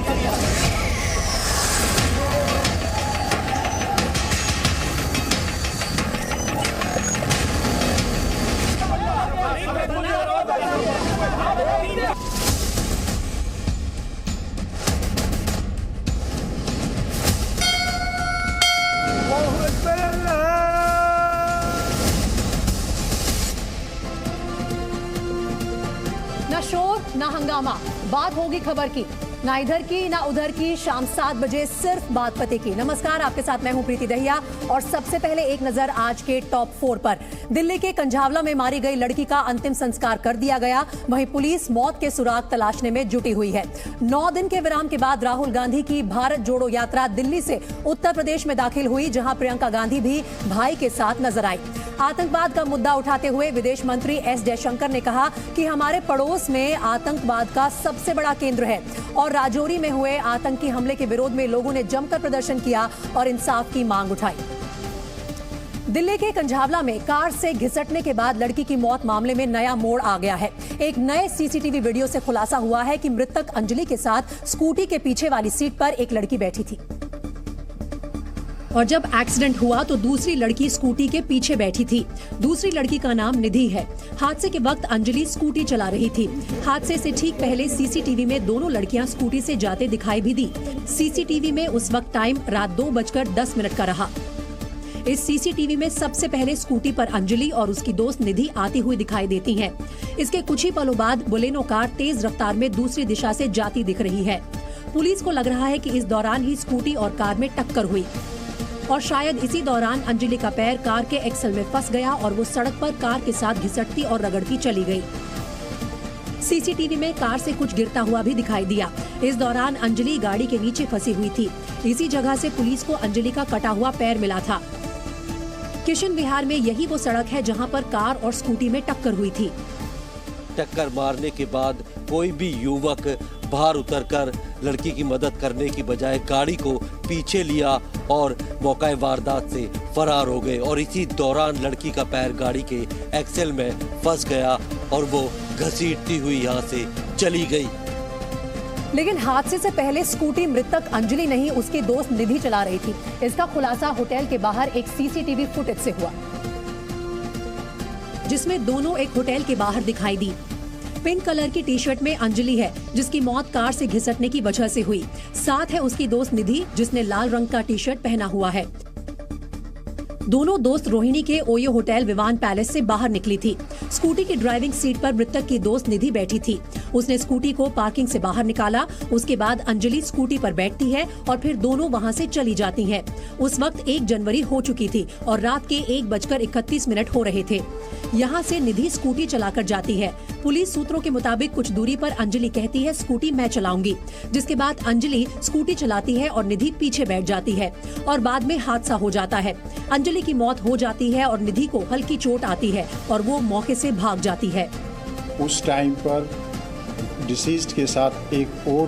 ना शोर ना हंगामा, बात होगी खबर की, ना इधर की ना उधर की। शाम 7 बजे सिर्फ बात पते की। नमस्कार, आपके साथ मैं हूं प्रीति दहिया और सबसे पहले एक नजर आज के टॉप 4 पर। दिल्ली के कंझावला में मारी गई लड़की का अंतिम संस्कार कर दिया गया। वहीं पुलिस मौत के सुराग तलाशने में जुटी हुई है। 9 दिन के विराम के बाद राहुल गांधी की भारत जोड़ो यात्रा दिल्ली से उत्तर प्रदेश में दाखिल हुई, जहां प्रियंका गांधी भी भाई के साथ नजर आई। आतंकवाद का मुद्दा उठाते हुए विदेश मंत्री एस जयशंकर ने कहा कि हमारे पड़ोस में आतंकवाद का सबसे बड़ा केंद्र है और राजौरी में हुए आतंकी हमले के विरोध में लोगों ने जमकर प्रदर्शन किया और इंसाफ की मांग उठाई। दिल्ली के कंझावला में कार से घिसटने के बाद लड़की की मौत मामले में नया मोड़ आ गया है। एक नए सीसीटीवी वीडियो से खुलासा हुआ है कि मृतक अंजलि के साथ स्कूटी के पीछे वाली सीट पर एक लड़की बैठी थी और जब एक्सीडेंट हुआ तो दूसरी लड़की स्कूटी के पीछे बैठी थी। दूसरी लड़की का नाम निधि है। हादसे के वक्त अंजलि स्कूटी चला रही थी। हादसे से ठीक पहले सीसीटीवी में दोनों लड़कियां स्कूटी से जाते दिखाई भी दी। सीसीटीवी में उस वक्त टाइम रात 2:10 का रहा। इस सीसीटीवी में सबसे पहले स्कूटी पर अंजलि और उसकी दोस्त निधि आती हुई दिखाई देती हैं। इसके कुछ ही पलों बाद बोलेनो कार तेज रफ्तार में दूसरी दिशा से जाती दिख रही है। पुलिस को लग रहा है कि इस दौरान ही स्कूटी और कार में टक्कर हुई और शायद इसी दौरान अंजलि का पैर कार के एक्सल में फंस गया और वो सड़क पर कार के साथ घिसटती और रगड़ती चली गई। सीसीटीवी में कार से कुछ गिरता हुआ भी दिखाई दिया। इस दौरान अंजलि गाड़ी के नीचे फंसी हुई थी। इसी जगह से पुलिस को अंजलि का कटा हुआ पैर मिला था। किशन विहार में यही वो सड़क है जहां पर कार और स्कूटी में टक्कर हुई थी। टक्कर मारने के बाद कोई भी युवक बाहर उतरकर लड़की की मदद करने की बजाय गाड़ी को पीछे लिया और मौके वारदात से फरार हो गए और इसी दौरान लड़की का पैर गाड़ी के एक्सेल में फंस गया और वो घसीटती हुई यहाँ से चली गई। लेकिन हादसे से पहले स्कूटी मृतक अंजलि नहीं, उसकी दोस्त निधि चला रही थी। इसका खुलासा होटल के बाहर एक सीसीटीवी फुटेज से हुआ, जिसमें दोनों एक होटल के बाहर दिखाई दी। पिंक कलर की टी शर्ट में अंजलि है, जिसकी मौत कार से घिसटने की वजह से हुई। साथ है उसकी दोस्त निधि, जिसने लाल रंग का टी शर्ट पहना हुआ है। दोनों दोस्त रोहिणी के ओयो होटल विवान पैलेस से बाहर निकली थी। स्कूटी की ड्राइविंग सीट पर मृतक की दोस्त निधि बैठी थी। उसने स्कूटी को पार्किंग से बाहर निकाला। उसके बाद अंजलि स्कूटी पर बैठती है और फिर दोनों वहां से चली जाती हैं। उस वक्त 1 जनवरी हो चुकी थी और रात के 1:31 हो रहे थे। यहाँ से निधि स्कूटी चलाकर जाती है। पुलिस सूत्रों के मुताबिक कुछ दूरी पर अंजलि कहती है स्कूटी मैं चलाऊंगी, जिसके बाद अंजलि स्कूटी चलाती है और निधि पीछे बैठ जाती है और बाद में हादसा हो जाता है। अंजलि की मौत हो जाती है और निधि को हल्की चोट आती है और वो मौके से भाग जाती है। उस टाइम पर डिसीज्ड के साथ एक और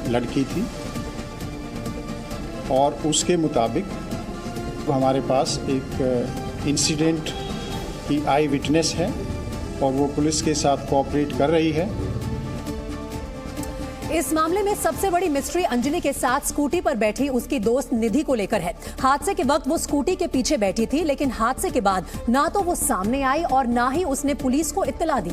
लड़की थी और उसके मुताबिक हमारे पास एक इंसिडेंट की आई विटनेस है और वो पुलिस के साथ कोऑपरेट कर रही है। इस मामले में सबसे बड़ी मिस्ट्री अंजलि के साथ स्कूटी पर बैठी उसकी दोस्त निधि को लेकर है। हादसे के वक्त वो स्कूटी के पीछे बैठी थी, लेकिन हादसे के बाद ना तो वो सामने आई और ना ही उसने पुलिस को इत्तला दी।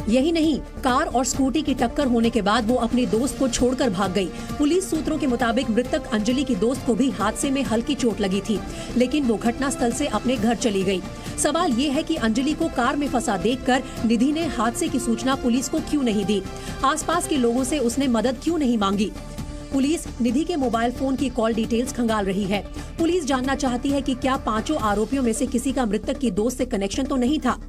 यही नहीं, कार और स्कूटी की टक्कर होने के बाद वो अपनी दोस्त को छोड़कर भाग गई। पुलिस सूत्रों के मुताबिक मृतक अंजलि की दोस्त को भी हादसे में हल्की चोट लगी थी, लेकिन वो घटनास्थल से अपने घर चली गई। सवाल ये है कि अंजलि को कार में फंसा देखकर निधि ने हादसे की सूचना पुलिस को क्यों नहीं दी? आसपास के लोगों से उसने मदद क्यों नहीं मांगी? पुलिस निधि के मोबाइल फोन की कॉल डिटेल्स खंगाल रही है। पुलिस जानना चाहती है कि क्या 5 आरोपियों में से किसी का मृतक की दोस्त से कनेक्शन तो नहीं था?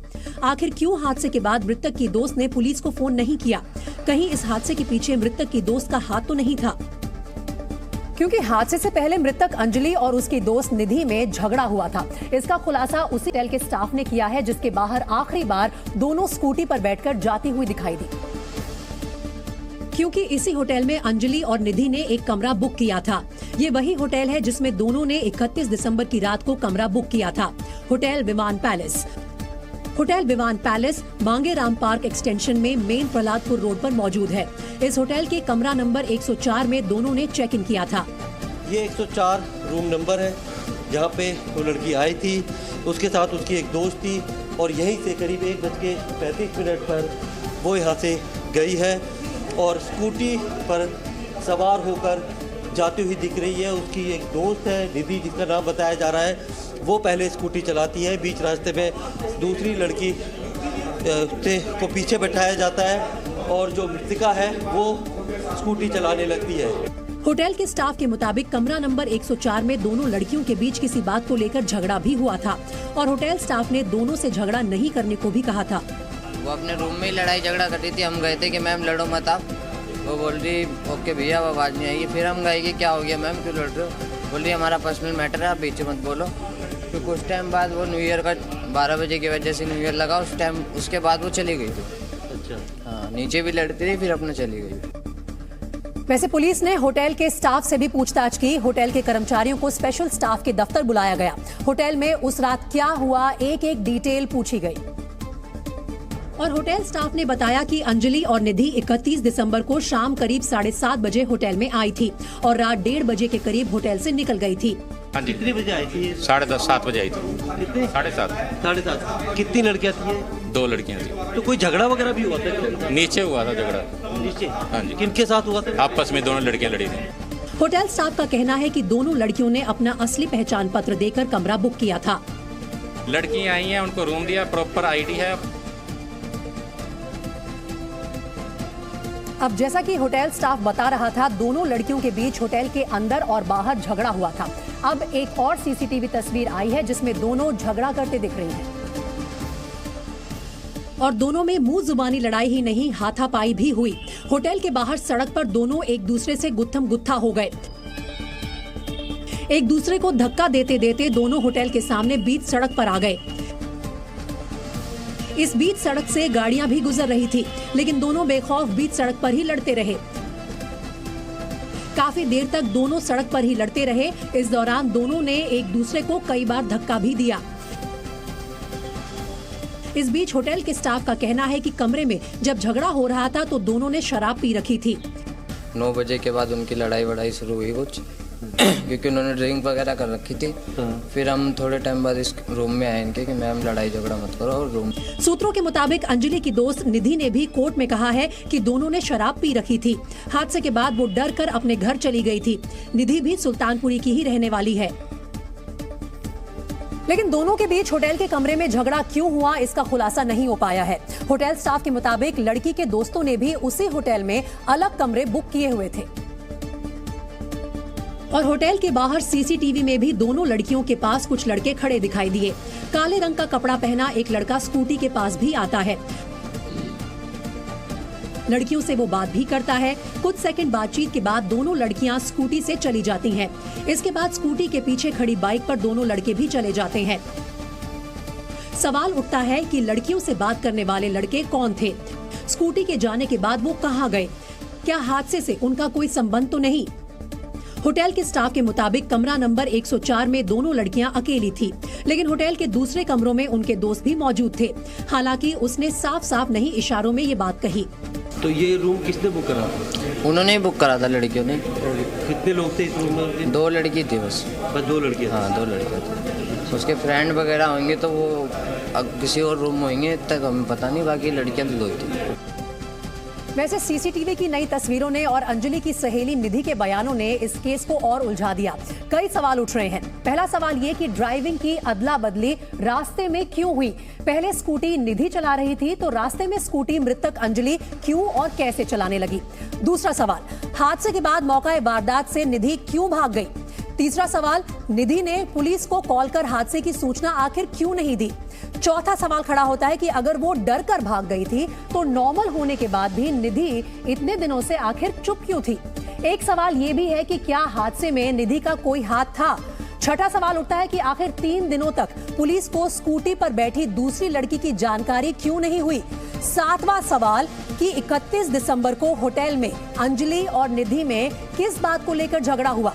आखिर क्यों हादसे के बाद मृतक की दोस्त ने पुलिस को फोन नहीं किया? कहीं इस हादसे के पीछे मृतक की दोस्त का हाथ तो नहीं था? क्योंकि हादसे से पहले मृतक अंजलि और उसकी दोस्त निधि में झगड़ा हुआ था। इसका खुलासा उसी होटल के स्टाफ ने किया है, जिसके बाहर आखिरी बार दोनों स्कूटी पर बैठकर जाती हुई दिखाई दी। क्योंकि इसी होटल में अंजलि और निधि ने एक कमरा बुक किया था। ये वही होटल है जिसमें दोनों ने 31 दिसंबर की रात को कमरा बुक किया था, hotel Viman palace. Hotel Vivan palace Mangeram park extension में मेन प्रहलादपुर रोड पर मौजूद है। इस होटल के कमरा नंबर 104 में दोनों ने चेक इन किया था। ये 104 रूम नंबर है, जहाँ पे वो लड़की आई थी, उसके साथ उसकी एक दोस्त थी और यहीं से करीब 1:35 पर वो यहाँ से गई है और स्कूटी पर सवार होकर जाती हुई दिख रही है। उसकी एक दोस्त है निधि, जिसका नाम बताया जा रहा है, वो पहले स्कूटी चलाती है। बीच रास्ते में दूसरी लड़की को पीछे बैठाया जाता है और जो मृतिका है वो स्कूटी चलाने लगती है। होटल के स्टाफ के मुताबिक कमरा नंबर 104 में दोनों लड़कियों के बीच किसी बात को लेकर झगड़ा भी हुआ था और होटल स्टाफ ने दोनों से झगड़ा नहीं करने को भी कहा था। वो अपने रूम में ही लड़ाई झगड़ा कर रही थी। हम गए थे कि मैम लड़ो मत आप। वो बोल रही ओके भैया, वो आवाज़ नहीं आएगी। फिर हम गए कि क्या हो गया मैम, क्यों लड़ रहे हो? बोल रही हमारा पर्सनल मैटर है, आप बीच मत बोलो। फिर कुछ टाइम बाद वो न्यू ईयर का 12 बजे की वजह से न्यू ईयर लगा उस टाइम, उसके बाद वो चली गई थी। अच्छा। हाँ, नीचे भी लड़ती रही, फिर अपने चली गई। वैसे पुलिस ने होटल के स्टाफ से भी पूछताछ की। होटल के कर्मचारियों को स्पेशल स्टाफ के दफ्तर बुलाया गया। होटल में उस रात क्या हुआ, एक एक डिटेल पूछी गई और होटल स्टाफ ने बताया कि अंजलि और निधि 31 दिसंबर को शाम करीब 7:30 बजे होटल में आई थी और रात 1:30 बजे के करीब होटल से निकल गई थी। हाँ जी, कितने बजे आई थी? 7:30 7 बजे आई थी। कितने? 7:30। कितनी लड़कियाँ थी? 2 लड़कियाँ थी। तो कोई झगड़ा वगैरह भी हुआ था? नीचे हुआ था झगड़ा। नीचे? हाँ जी। किनके साथ हुआ था? आपस में दोनों लड़कियाँ लड़ी थी। होटल स्टाफ का कहना है कि दोनों लड़कियों ने अपना असली पहचान पत्र देकर कमरा बुक किया था। लड़कियाँ आई हैं, उनको रूम दिया, प्रॉपर आईडी है। अब जैसा कि होटल स्टाफ बता रहा था, दोनों लड़कियों के बीच होटल के अंदर और बाहर झगड़ा हुआ था। अब एक और सीसीटीवी तस्वीर आई है जिसमें दोनों झगड़ा करते दिख रही हैं और दोनों में मुंह जुबानी लड़ाई ही नहीं, हाथापाई भी हुई। होटल के बाहर सड़क पर दोनों एक दूसरे से गुत्थम गुत्था हो गए। एक दूसरे को धक्का देते देते दोनों होटल के सामने बीच सड़क पर आ गए। इस बीच सड़क से गाड़ियां भी गुजर रही थी, लेकिन दोनों बेखौफ बीच सड़क पर ही लड़ते रहे। काफी देर तक दोनों सड़क पर ही लड़ते रहे। इस दौरान दोनों ने एक दूसरे को कई बार धक्का भी दिया। इस बीच होटल के स्टाफ का कहना है कि कमरे में जब झगड़ा हो रहा था तो दोनों ने शराब पी रखी थी। 9 बजे के बाद उनकी लड़ाई वड़ाई शुरू हुई कुछ क्योंकि उन्होंने ड्रिंक वगैरह कर रखी थी। फिर हम थोड़े टाइम बाद इस रूम में आए इनके कि मैम लड़ाई झगड़ा मत करो और रूम। सूत्रों के मुताबिक अंजलि की दोस्त निधि ने भी कोर्ट में कहा है कि दोनों ने शराब पी रखी थी। हादसे के बाद वो डर कर अपने घर चली गई थी। निधि भी सुल्तानपुरी की ही रहने वाली है। लेकिन दोनों के बीच होटल के कमरे में झगड़ा क्यों हुआ, इसका खुलासा नहीं हो पाया है। होटल स्टाफ के मुताबिक लड़की के दोस्तों ने भी उसी होटल में अलग कमरे बुक किए हुए थे और होटल के बाहर सीसीटीवी में भी दोनों लड़कियों के पास कुछ लड़के खड़े दिखाई दिए। काले रंग का कपड़ा पहना एक लड़का स्कूटी के पास भी आता है। लड़कियों से वो बात भी करता है। कुछ सेकंड बातचीत के बाद दोनों लड़कियां स्कूटी से चली जाती हैं। इसके बाद स्कूटी के पीछे खड़ी बाइक पर दोनों लड़के भी चले जाते हैं। सवाल उठता है कि लड़कियों से बात करने वाले लड़के कौन थे? स्कूटी के जाने के बाद वो कहां गए? क्या हादसे से उनका कोई संबंध तो नहीं? होटल के स्टाफ के मुताबिक कमरा नंबर 104 में दोनों लड़कियां अकेली थी, लेकिन होटल के दूसरे कमरों में उनके दोस्त भी मौजूद थे। हालांकि उसने साफ साफ नहीं इशारों में ये बात कही। तो ये रूम किसने बुक करा? उन्होंने ही बुक करा था लड़कियों ने। कितने लोग थे इस रूम में? 2 लड़की थी बस। 2 लड़कियाँ? हाँ 2 लड़कियाँ थी। उसके फ्रेंड वगैरह होंगे तो वो किसी और रूम में होंगे, तक हमें पता नहीं। बाकी लड़कियाँ तो 2 ही थी। वैसे सीसीटीवी की नई तस्वीरों ने और अंजलि की सहेली निधि के बयानों ने इस केस को और उलझा दिया। कई सवाल उठ रहे हैं। पहला सवाल ये कि ड्राइविंग की अदला बदली रास्ते में क्यों हुई? पहले स्कूटी निधि चला रही थी तो रास्ते में स्कूटी मृतक अंजलि क्यों और कैसे चलाने लगी? दूसरा सवाल, हादसे के बाद मौका वारदात से निधि क्यों भाग गई? तीसरा सवाल, निधि ने पुलिस को कॉल कर हादसे की सूचना आखिर क्यों नहीं दी? चौथा सवाल खड़ा होता है कि अगर वो डर कर भाग गई थी तो नॉर्मल होने के बाद भी निधि इतने दिनों से आखिर चुप क्यों थी? एक सवाल ये भी है कि क्या हादसे में निधि का कोई हाथ था? छठा सवाल उठता है कि आखिर 3 दिनों तक पुलिस को स्कूटी पर बैठी दूसरी लड़की की जानकारी क्यों नहीं हुई? सातवां सवाल कि 31 दिसंबर को होटल में अंजलि और निधि में किस बात को लेकर झगड़ा हुआ?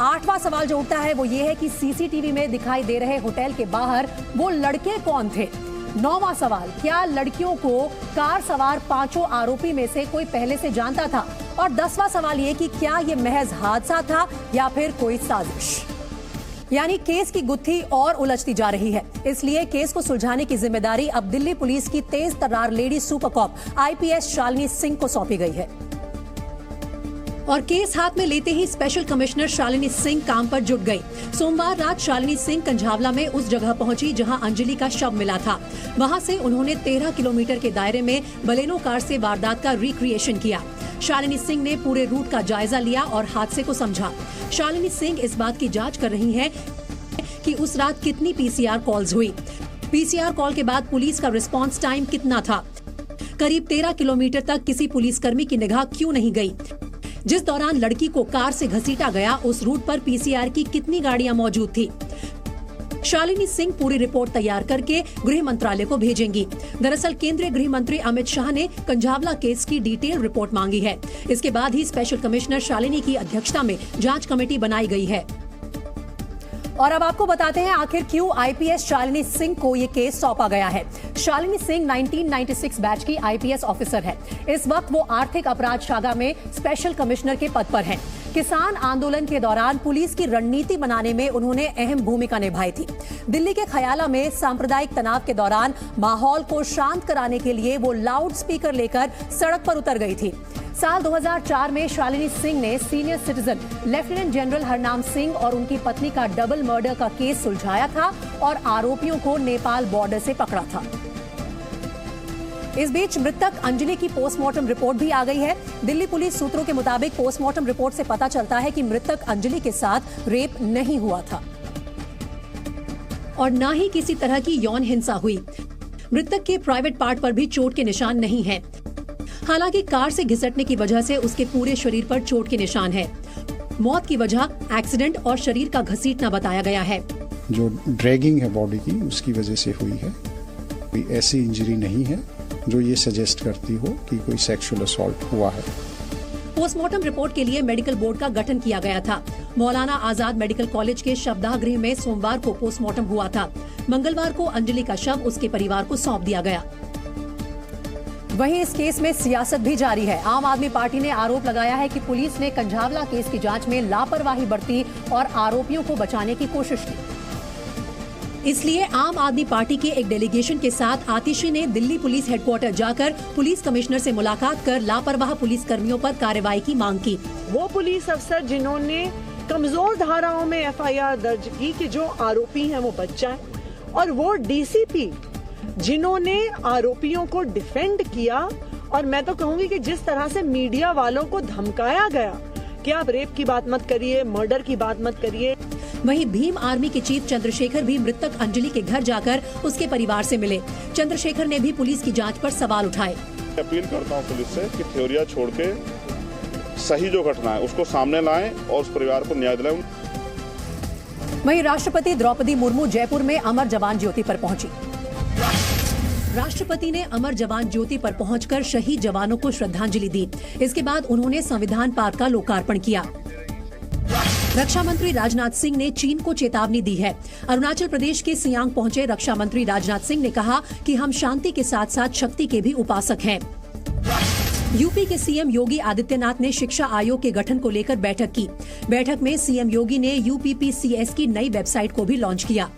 आठवां सवाल जो उठता है वो ये है कि सीसीटीवी में दिखाई दे रहे होटल के बाहर वो लड़के कौन थे? 9वां सवाल, क्या लड़कियों को कार सवार 5 आरोपी में से कोई पहले से जानता था? और 10वां सवाल ये कि क्या ये महज हादसा था या फिर कोई साजिश? यानी केस की गुत्थी और उलझती जा रही है। इसलिए केस को सुलझाने की जिम्मेदारी अब दिल्ली पुलिस की तेज तर्रार lady super cop IPS Shalini Singh को सौंपी गई है। और केस हाथ में लेते ही स्पेशल कमिश्नर शालिनी सिंह काम पर जुट गई। सोमवार रात शालिनी सिंह कंझावला में उस जगह पहुंची जहां अंजलि का शव मिला था। वहां से उन्होंने 13 किलोमीटर के दायरे में बलेनो कार से वारदात का रिक्रिएशन किया। शालिनी सिंह ने पूरे रूट का जायजा लिया और हादसे को समझा। शालिनी सिंह इस बात की जांच कर रही हैं कि उस रात कितनी PCR कॉल्स हुई, PCR कॉल के बाद पुलिस का रिस्पांस टाइम कितना था, करीब 13 किलोमीटर तक किसी पुलिसकर्मी की निगाह क्यों नहीं गई, जिस दौरान लड़की को कार से घसीटा गया उस रूट पर PCR की कितनी गाड़ियां मौजूद थी। शालिनी सिंह पूरी रिपोर्ट तैयार करके गृह मंत्रालय को भेजेंगी। दरअसल केंद्रीय गृह मंत्री अमित शाह ने कंझावला केस की डिटेल रिपोर्ट मांगी है। इसके बाद ही स्पेशल कमिश्नर शालिनी की अध्यक्षता में जांच कमेटी बनाई गई है। और अब आपको बताते हैं आखिर क्यों IPS शालिनी सिंह को ये केस सौंपा गया है। शालिनी सिंह 1996 बैच की IPS ऑफिसर है। इस वक्त वो आर्थिक अपराध शाखा में स्पेशल कमिश्नर के पद पर हैं। किसान आंदोलन के दौरान पुलिस की रणनीति बनाने में उन्होंने अहम भूमिका निभाई थी। दिल्ली के खयाला में सांप्रदायिक तनाव के दौरान माहौल को शांत कराने के लिए वो लाउड स्पीकर लेकर सड़क पर उतर गई थी। साल 2004 में शालिनी सिंह ने senior citizen lieutenant general Harnam Singh और उनकी पत्नी का डबल मर्डर का केस सुलझाया था और आरोपियों को नेपाल बॉर्डर से पकड़ा था। इस बीच मृतक अंजलि की पोस्टमार्टम रिपोर्ट भी आ गई है। दिल्ली पुलिस सूत्रों के मुताबिक पोस्टमार्टम रिपोर्ट से पता चलता है कि मृतक अंजलि के साथ रेप नहीं हुआ था और न ही किसी तरह की यौन हिंसा हुई। मृतक के प्राइवेट पार्ट पर भी चोट के निशान नहीं है। हालांकि कार से घिसटने की वजह से उसके पूरे शरीर पर चोट के निशान है। मौत की वजह एक्सीडेंट और शरीर का घसीटना बताया गया है। जो ड्रैगिंग है बॉडी की उसकी वजह से हुई है। कोई ऐसी इंजरी नहीं है जो ये सजेस्ट करती हो कि कोई सेक्सुअल असॉल्ट हुआ है। पोस्टमार्टम रिपोर्ट के लिए मेडिकल बोर्ड का गठन किया गया था। मौलाना आजाद मेडिकल कॉलेज के शवदाह गृह में सोमवार को पोस्टमार्टम हुआ था। मंगलवार को अंजलि का शव उसके परिवार को सौंप दिया गया। वहीं इस केस में सियासत भी जारी है। आम आदमी पार्टी ने आरोप लगाया है कि पुलिस ने कंझावला केस की जांच में लापरवाही बरती और आरोपियों को बचाने की कोशिश की। इसलिए आम आदमी पार्टी के एक डेलीगेशन के साथ आतिशी ने दिल्ली पुलिस हेडक्वार्टर जाकर पुलिस कमिश्नर से मुलाकात कर लापरवाह पुलिस कर्मियों पर कार्रवाई की मांग की। वो पुलिस अफसर जिन्होंने कमजोर धाराओं में FIR दर्ज की कि जो आरोपी हैं वो बच जाएं, और वो DCP जिन्होंने आरोपियों को डिफेंड किया। और मैं तो कहूंगी कि जिस तरह से मीडिया वालों को धमकाया गया कि आप रेप की बात मत करिए, मर्डर की बात मत करिए। वहीं भीम आर्मी के चीफ चंद्रशेखर भी मृतक अंजलि के घर जाकर उसके परिवार से मिले। चंद्रशेखर ने भी पुलिस की जांच पर सवाल उठाए। अपील करता हूं पुलिस से कि थ्योरिया छोड़ के सही जो घटना है उसको सामने लाएं और उस परिवार को न्याय दिलाएं। वहीं राष्ट्रपति द्रौपदी मुर्मू जयपुर में अमर जवान ज्योति पर पहुंची। राष्ट्रपति ने अमर जवान ज्योति पर पहुंचकर शहीद जवानों को श्रद्धांजलि दी। इसके बाद उन्होंने संविधान पार्क का लोकार्पण किया। रक्षा मंत्री राजनाथ सिंह ने चीन को चेतावनी दी है। अरुणाचल प्रदेश के सियांग पहुंचे रक्षा मंत्री राजनाथ सिंह ने कहा कि हम शांति के साथ साथ शक्ति के भी उपासक हैं। यूपी के सीएम योगी आदित्यनाथ ने शिक्षा आयोग के गठन को लेकर बैठक की। बैठक में सीएम योगी ने UPPCS की नई वेबसाइट को भी लॉन्च किया।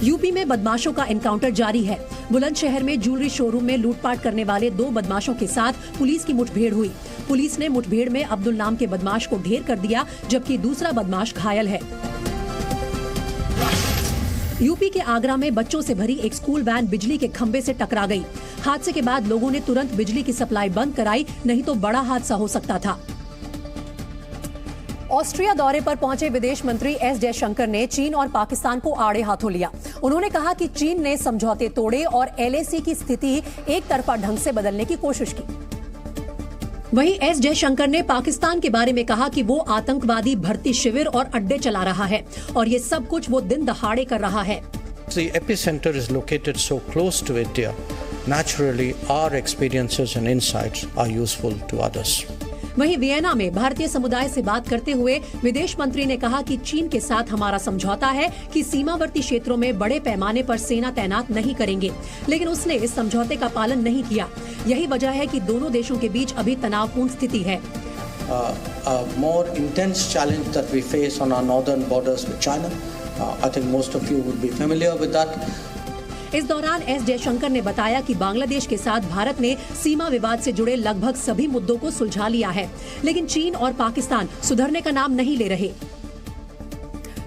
यूपी में बदमाशों का एनकाउंटर जारी है। बुलंदशहर में ज्वेलरी शोरूम में लूटपाट करने वाले 2 बदमाशों के साथ पुलिस की मुठभेड़ हुई। पुलिस ने मुठभेड़ में अब्दुल नाम के बदमाश को ढेर कर दिया, जबकि दूसरा बदमाश घायल है। यूपी के आगरा में बच्चों से भरी एक स्कूल वैन बिजली के खंभे से टकरा गई। हादसे के बाद लोगों ने तुरंत बिजली की सप्लाई बंद कराई, नहीं तो बड़ा हादसा हो सकता था। ऑस्ट्रिया दौरे पर पहुंचे विदेश मंत्री S जयशंकर ने चीन और पाकिस्तान को आड़े हाथों लिया। उन्होंने कहा कि चीन ने समझौते तोड़े और LAC की स्थिति एक तरफा ढंग से बदलने की कोशिश की। वहीं S जयशंकर ने पाकिस्तान के बारे में कहा कि वो आतंकवादी भर्ती शिविर और अड्डे चला रहा है और ये सब कुछ वो दिन दहाड़े कर रहा है। The epicenter is located so close to India. Naturally, our experiences and insights are useful to others. वहीं वियना में भारतीय समुदाय से बात करते हुए विदेश मंत्री ने कहा कि चीन के साथ हमारा समझौता है कि सीमावर्ती क्षेत्रों में बड़े पैमाने पर सेना तैनात नहीं करेंगे, लेकिन उसने इस समझौते का पालन नहीं किया। यही वजह है कि दोनों देशों के बीच अभी तनावपूर्ण स्थिति है। A more intense challenge that we face on our northern borders with China. I think most of you would be familiar with that. इस दौरान एस जयशंकर ने बताया कि बांग्लादेश के साथ भारत ने सीमा विवाद से जुड़े लगभग सभी मुद्दों को सुलझा लिया है, लेकिन चीन और पाकिस्तान सुधरने का नाम नहीं ले रहे।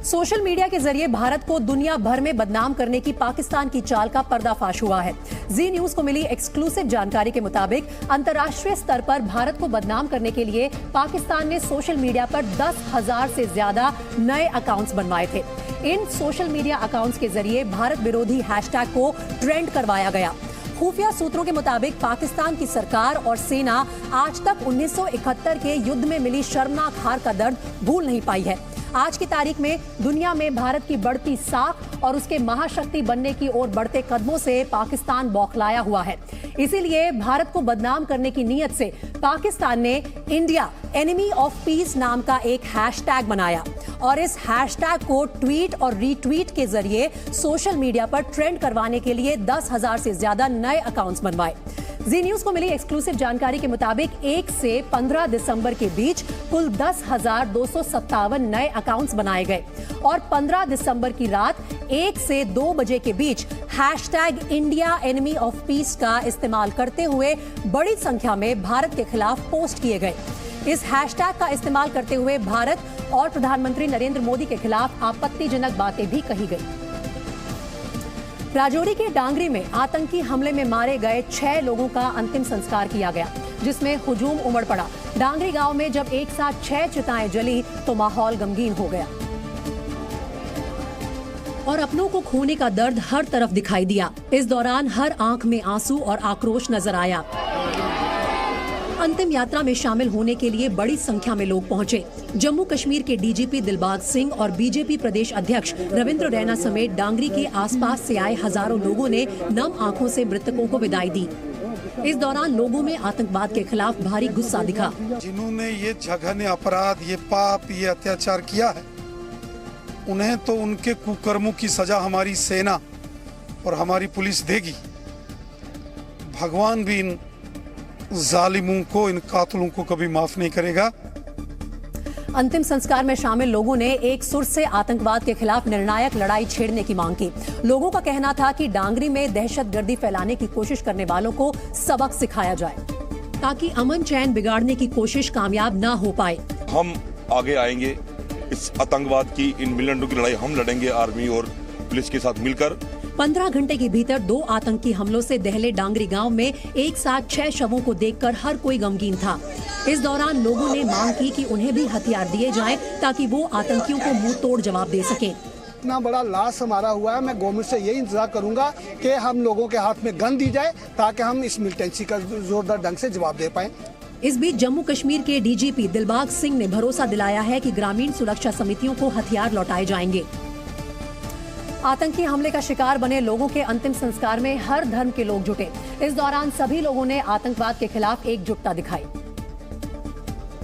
सोशल मीडिया के जरिए भारत को दुनिया भर में बदनाम करने की पाकिस्तान की चाल का पर्दाफाश हुआ है। जी न्यूज को मिली एक्सक्लूसिव जानकारी के मुताबिक अंतर्राष्ट्रीय स्तर पर भारत को बदनाम करने के लिए पाकिस्तान ने सोशल मीडिया पर 10,000 से ज्यादा नए अकाउंट्स बनवाए थे। इन सोशल मीडिया अकाउंट्स के जरिए भारत विरोधी हैशटैग को ट्रेंड करवाया गया। खुफिया सूत्रों के मुताबिक पाकिस्तान की सरकार और सेना आज तक 1971 के युद्ध में मिली शर्मनाक हार का दर्द भूल नहीं पाई है। आज की तारीख में दुनिया में भारत की बढ़ती साख और उसके महाशक्ति बनने की ओर बढ़ते कदमों से पाकिस्तान बौखलाया हुआ है। इसीलिए भारत को बदनाम करने की नीयत से पाकिस्तान ने इंडिया एनिमी ऑफ पीस नाम का एक हैशटैग बनाया और इस हैशटैग को ट्वीट और रीट्वीट के जरिए सोशल मीडिया पर ट्रेंड करवाने के लिए 10,000 से ज्यादा नए अकाउंट्स बनवाए। जी न्यूज को मिली एक्सक्लूसिव जानकारी के मुताबिक 1 से 15 दिसंबर के बीच कुल 10,257 नए अकाउंट्स बनाए गए और 15 दिसंबर की रात 1 से 2 बजे के बीच hashtag India enemy of peace का इस्तेमाल करते हुए बड़ी संख्या में भारत के खिलाफ पोस्ट किए गए। इस हैशटैग का इस्तेमाल करते हुए भारत और प्रधानमंत्री नरेंद्र मोदी के खिलाफ आपत्तिजनक बातें भी कही गई। राजौरी के डांगरी में आतंकी हमले में मारे गए 6 लोगों का अंतिम संस्कार किया गया, जिसमें हुजूम उमड़ पड़ा। डांगरी गांव में जब एक साथ 6 चिताएं जली तो माहौल गमगीन हो गया और अपनों को खोने का दर्द हर तरफ दिखाई दिया। इस दौरान हर आंख में आंसू और आक्रोश नजर आया। अंतिम यात्रा में शामिल होने के लिए बड़ी संख्या में लोग पहुंचे। जम्मू कश्मीर के डीजीपी दिलबाग सिंह और बीजेपी प्रदेश अध्यक्ष रविंद्र रैना समेत डांगरी के आसपास से आए हजारों लोगों ने नम आंखों से मृतकों को विदाई दी। इस दौरान लोगों में आतंकवाद के खिलाफ भारी गुस्सा दिखा। जिन्होंने ये जघन्य अपराध, ये पाप, ये अत्याचार किया है, उन्हें तो उनके कुकर्मों की सजा हमारी सेना और हमारी पुलिस देगी। भगवान भी इन जालिमों को, इन कातलों को कभी माफ नहीं करेगा। अंतिम संस्कार में शामिल लोगों ने एक सुर से आतंकवाद के खिलाफ निर्णायक लड़ाई छेड़ने की मांग की। लोगों का कहना था कि डांगरी में दहशतगर्दी फैलाने की कोशिश करने वालों को सबक सिखाया जाए ताकि अमन चैन बिगाड़ने की कोशिश कामयाब न हो पाए। हम आगे आएंगे, इस आतंकवाद की, इन मिलियनों की लड़ाई हम लड़ेंगे आर्मी और पुलिस के साथ मिलकर। 15 घंटे के भीतर 2 आतंकी हमलों से दहले डांगरी गांव में एक साथ 6 शवों को देखकर हर कोई गमगीन था। इस दौरान लोगों ने मांग की कि उन्हें भी हथियार दिए जाएं ताकि वो आतंकियों को मुंह तोड़ जवाब दे सकें। इतना बड़ा लाश हमारा हुआ है, मैं गवर्नमेंट से यही इंतजार करूंगा कि हम लोगों के हाथ में गन दी जाए ताकि हम इस मिलिटेंसी का जोरदार ढंग से जवाब दे पाएं। इस बीच जम्मू कश्मीर के डीजीपी दिलबाग सिंह ने भरोसा दिलाया है कि ग्रामीण सुरक्षा समितियों को हथियार लौटाए जाएंगे। आतंकी हमले का शिकार बने लोगों के अंतिम संस्कार में हर धर्म के लोग जुटे। इस दौरान सभी लोगों ने आतंकवाद के खिलाफ एकजुटता दिखाई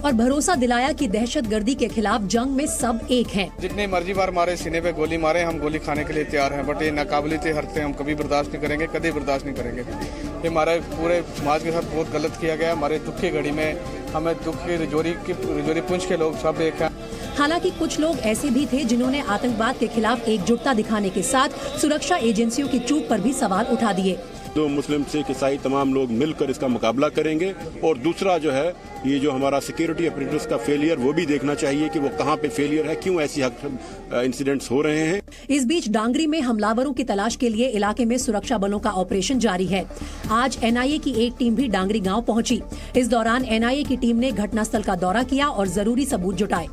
और भरोसा दिलाया कि दहशतगर्दी के खिलाफ जंग में सब एक हैं। जितने मर्जी बार मारे, सीने पे गोली मारे, हम गोली खाने के लिए तैयार हैं, बट ये नाकाबिलियत हरकतें हम कभी बर्दाश्त नहीं करेंगे, कभी बर्दाश्त नहीं करेंगे। ये हमारे पूरे समाज के साथ बहुत गलत किया गया। हमारे दुख की घड़ी में हमें दुख की रिजोरी पुंछ के लोग सब एक हैं। हालांकि कुछ लोग ऐसे भी थे जिन्होंने आतंकवाद के खिलाफ एकजुटता दिखाने के साथ सुरक्षा एजेंसियों की चूक पर भी सवाल उठा दिए। तो मुस्लिम, सिख, ईसाई तमाम लोग मिलकर इसका मुकाबला करेंगे। और दूसरा जो है, ये जो हमारा सिक्योरिटी अपरेटस का फेलियर, वो भी देखना चाहिए कि वो कहाँ पे फेलियर है, क्यों ऐसी इंसिडेंट्स हो रहे हैं। इस बीच डांगरी में हमलावरों की तलाश के लिए इलाके में सुरक्षा बलों का ऑपरेशन जारी है। आज एनआईए की एक टीम भी डांगरी गाँव पहुँची। इस दौरान एनआईए की टीम ने घटनास्थल का दौरा किया और जरूरी सबूत जुटाए।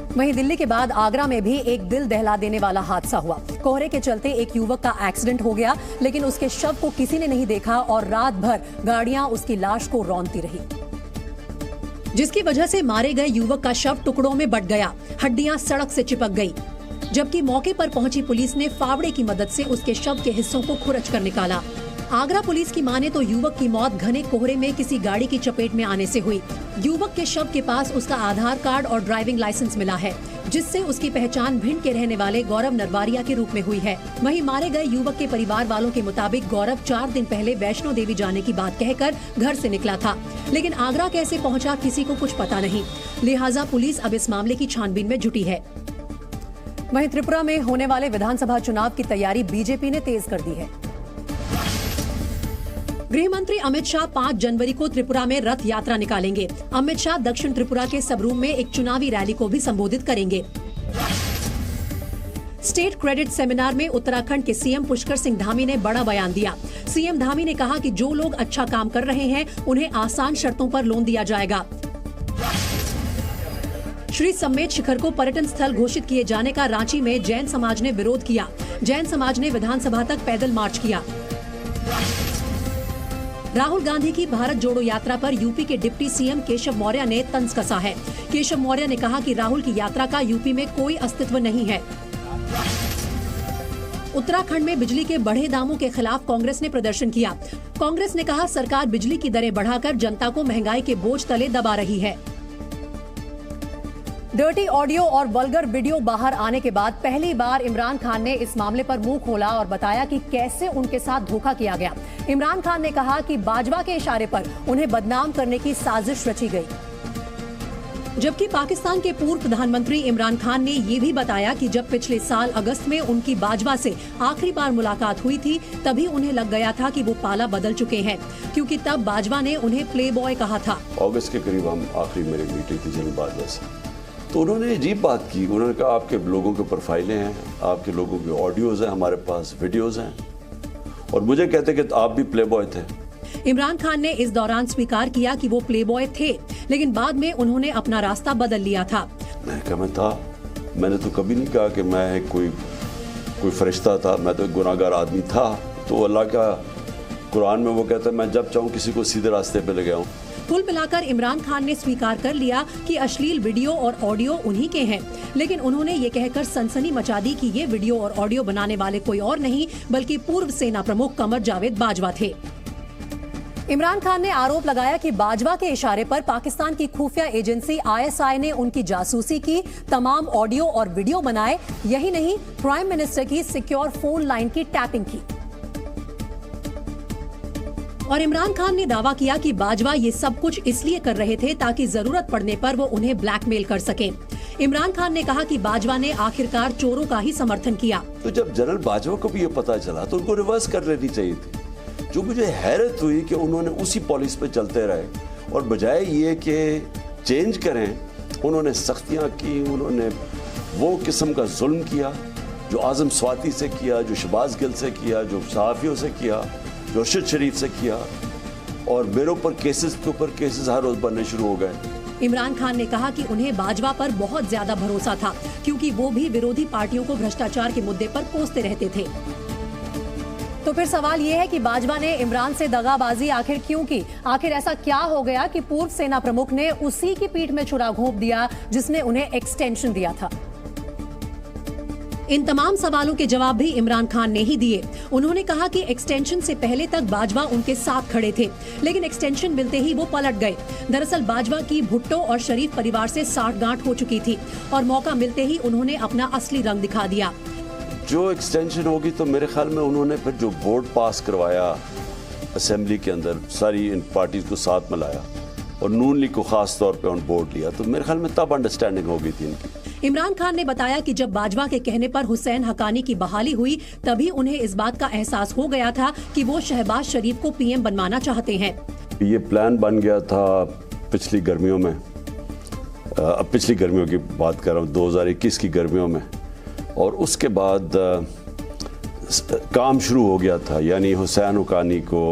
वहीं दिल्ली के बाद आगरा में भी एक दिल दहला देने वाला हादसा हुआ। कोहरे के चलते एक युवक का एक्सीडेंट हो गया, लेकिन उसके शव को किसी ने नहीं देखा और रात भर गाड़ियां उसकी लाश को रौंदती रही, जिसकी वजह से मारे गए युवक का शव टुकड़ों में बट गया। हड्डियां सड़क से चिपक गई, जबकि मौके पर पहुंची पुलिस ने फावड़े की मदद से उसके शव के हिस्सों को खुरच कर निकाला। आगरा पुलिस की माने तो युवक की मौत घने कोहरे में किसी गाड़ी की चपेट में आने से हुई। युवक के शव के पास उसका आधार कार्ड और ड्राइविंग लाइसेंस मिला है, जिससे उसकी पहचान भिंड के रहने वाले गौरव नरवारिया के रूप में हुई है। वहीं मारे गए युवक के परिवार वालों के मुताबिक गौरव 4 दिन पहले वैष्णो देवी जाने की बात कहकर घर से निकला था, लेकिन आगरा कैसे पहुंचा किसी को कुछ पता नहीं। लिहाजा पुलिस अब इस मामले की छानबीन में जुटी है। वहीं त्रिपुरा में होने वाले विधानसभा चुनाव की तैयारी बीजेपी ने तेज कर दी है। गृह मंत्री अमित शाह 5 जनवरी को त्रिपुरा में रथ यात्रा निकालेंगे। अमित शाह दक्षिण त्रिपुरा के सबरूम में एक चुनावी रैली को भी संबोधित करेंगे। स्टेट क्रेडिट सेमिनार में उत्तराखंड के सीएम पुष्कर सिंह धामी ने बड़ा बयान दिया। सीएम धामी ने कहा कि जो लोग अच्छा काम कर रहे हैं उन्हें आसान शर्तों पर लोन दिया जाएगा। श्री सम्मेत शिखर को पर्यटन स्थल घोषित किए जाने का रांची में जैन समाज ने विरोध किया। जैन समाज ने विधानसभा तक पैदल मार्च किया। राहुल गांधी की भारत जोड़ो यात्रा पर यूपी के डिप्टी सीएम केशव मौर्य ने तंज कसा है। केशव मौर्य ने कहा कि राहुल की यात्रा का यूपी में कोई अस्तित्व नहीं है। उत्तराखंड में बिजली के बढ़े दामों के खिलाफ कांग्रेस ने प्रदर्शन किया। कांग्रेस ने कहा सरकार बिजली की दरें बढ़ाकर जनता को महंगाई के बोझ तले दबा रही है। डर्टी ऑडियो और वल्गर वीडियो बाहर आने के बाद पहली बार इमरान खान ने इस मामले पर मुंह खोला और बताया कि कैसे उनके साथ धोखा किया गया। इमरान खान ने कहा कि बाजवा के इशारे पर उन्हें बदनाम करने की साजिश रची गई। जबकि पाकिस्तान के पूर्व प्रधानमंत्री इमरान खान ने ये भी बताया कि जब पिछले साल अगस्त में उनकी बाजवा से आखिरी बार मुलाकात हुई थी, तभी उन्हें लग गया था कि वो पाला बदल चुके हैं, क्योंकि तब बाजवा ने उन्हें प्ले बॉय कहा था। अगस्त के करीब हम आखिरी मेरी मीटिंग थी जनरल बाजवा से, तो उन्होंने अजीब बात की। उन्होंने कहा आपके लोगों के प्रोफाइलें हैं, आपके लोगों के ऑडियोज हैं, हमारे पास वीडियोज हैं, और मुझे कहते कि आप भी प्ले बॉय थे। इमरान खान ने इस दौरान स्वीकार किया कि वो प्ले बॉय थे, लेकिन बाद में उन्होंने अपना रास्ता बदल लिया था। मैं था, मैंने तो कभी नहीं कहा कि मैं कोई फरिश्ता था, मैं तो एक गुनाहगार आदमी था। तो अल्लाह का कुरान में वो कहता है मैं जब चाहूँ किसी को सीधे रास्ते पे ले गया हूँ। कुल मिलाकर इमरान खान ने स्वीकार कर लिया कि अश्लील वीडियो और ऑडियो उन्हीं के हैं, लेकिन उन्होंने ये कहकर सनसनी मचा दी कि ये वीडियो और ऑडियो बनाने वाले कोई और नहीं बल्कि पूर्व सेना प्रमुख कमर जावेद बाजवा थे। इमरान खान ने आरोप लगाया कि बाजवा के इशारे पर पाकिस्तान की खुफिया एजेंसी ISI ने उनकी जासूसी की, तमाम ऑडियो और वीडियो बनाए। यही नहीं, प्राइम मिनिस्टर की सिक्योर फोन लाइन की टैपिंग की। और इमरान खान ने दावा किया कि बाजवा ये सब कुछ इसलिए कर रहे थे ताकि जरूरत पड़ने पर वो उन्हें ब्लैकमेल कर सके। इमरान खान ने कहा कि बाजवा ने आखिरकार चोरों का ही समर्थन किया। तो जब जनरल बाजवा को भी ये पता चला तो उनको रिवर्स कर लेनी चाहिए थी। जो मुझे हैरत हुई कि उन्होंने उसी पॉलिसी पे चलते रहे और बजाय ये कि चेंज करें, उन्होंने सख्तियाँ की, उन्होंने वो किस्म का जुल्म किया जो आजम स्वाति से किया, जो शहबाज गिल से किया, जो सहाफ़ियों से किया, जो अर्शद शरीफ से किया, और मेरे ऊपर केसेस के ऊपर केसेस हर रोज बनने शुरू हो गए। इमरान खान ने कहा कि उन्हें बाजवा पर बहुत ज्यादा भरोसा था, क्योंकि वो भी विरोधी पार्टियों को भ्रष्टाचार के मुद्दे पर कोसते रहते थे। तो फिर सवाल ये है कि बाजवा ने इमरान से दगाबाजी आखिर क्यों की? आखिर ऐसा क्या हो गया कि पूर्व सेना प्रमुख ने उसी की पीठ में छुरा घोंप दिया जिसने उन्हें एक्सटेंशन दिया था? इन तमाम सवालों के जवाब भी इमरान खान ने ही दिए। उन्होंने कहा कि एक्सटेंशन से पहले तक बाजवा उनके साथ खड़े थे, लेकिन एक्सटेंशन मिलते ही वो पलट गए। दरअसल बाजवा की भुट्टो और शरीफ परिवार से साठगांठ हो चुकी थी और मौका मिलते ही उन्होंने अपना असली रंग दिखा दिया। जो एक्सटेंशन होगी तो मेरे ख्याल में उन्होंने फिर जो बोर्ड पास करवाया असेंबली के अंदर, सारी इन पार्टीज को साथ मिलाया और नून लीग को खास तौर पे ऑन बोर्ड लिया, तो मेरे ख्याल में तब अंडरस्टैंडिंग हो गई थी इनकी। इमरान खान ने बताया कि जब बाजवा के कहने पर हुसैन हकानी की बहाली हुई, तभी उन्हें इस बात का एहसास हो गया था कि वो शहबाज शरीफ को PM बनवाना चाहते हैं। ये प्लान बन गया था पिछली गर्मियों में, अब पिछली गर्मियों की बात कर रहा हूँ, 2021 की गर्मियों में, और उसके बाद काम शुरू हो गया था, यानी हुसैन हकानी को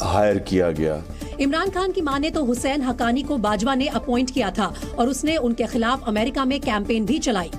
हायर किया गया। इमरान खान की माने तो हुसैन हकानी को बाजवा ने अपॉइंट किया था और उसने उनके खिलाफ अमेरिका में कैंपेन भी चलाई।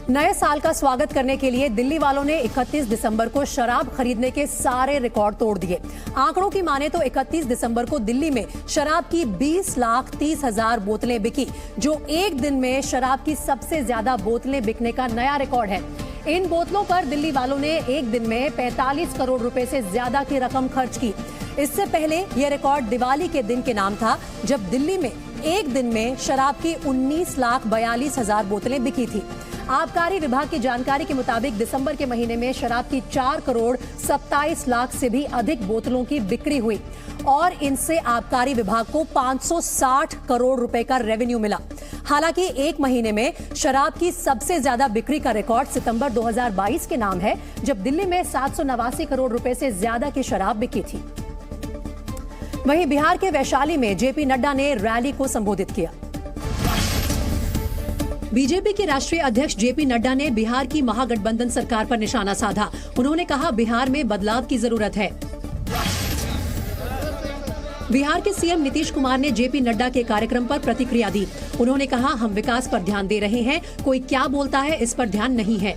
नए साल का स्वागत करने के लिए दिल्ली वालों ने 31 दिसंबर को शराब खरीदने के सारे रिकॉर्ड तोड़ दिए। आंकड़ों की माने तो 31 दिसंबर को दिल्ली में शराब की 20,30,000 बोतलें बिकी, जो एक दिन में शराब की सबसे ज्यादा बोतलें बिकने का नया रिकॉर्ड है। इन बोतलों पर दिल्ली वालों ने एक दिन में 45 करोड़ रुपए से ज्यादा की रकम खर्च की। इससे पहले यह रिकॉर्ड दिवाली के दिन के नाम था, जब दिल्ली में एक दिन में शराब की 19,42,000 बोतलें बिकी थी। आबकारी विभाग की जानकारी के मुताबिक दिसंबर के महीने में शराब की 4 करोड़ 27 लाख से भी अधिक बोतलों की बिक्री हुई और इनसे आबकारी विभाग को 560 करोड़ रुपए का रेवेन्यू मिला। हालांकि एक महीने में शराब की सबसे ज्यादा बिक्री का रिकॉर्ड सितंबर 2022 के नाम है, जब दिल्ली में 789 करोड़ रुपए से ज्यादा की शराब बिकी थी। वहीं बिहार के वैशाली में जेपी नड्डा ने रैली को संबोधित किया। बीजेपी के राष्ट्रीय अध्यक्ष जेपी नड्डा ने बिहार की महागठबंधन सरकार पर निशाना साधा। उन्होंने कहा, बिहार में बदलाव की जरूरत है। बिहार के सीएम नीतीश कुमार ने जेपी नड्डा के कार्यक्रम पर प्रतिक्रिया दी। उन्होंने कहा, हम विकास पर ध्यान दे रहे हैं, कोई क्या बोलता है इस पर ध्यान नहीं है।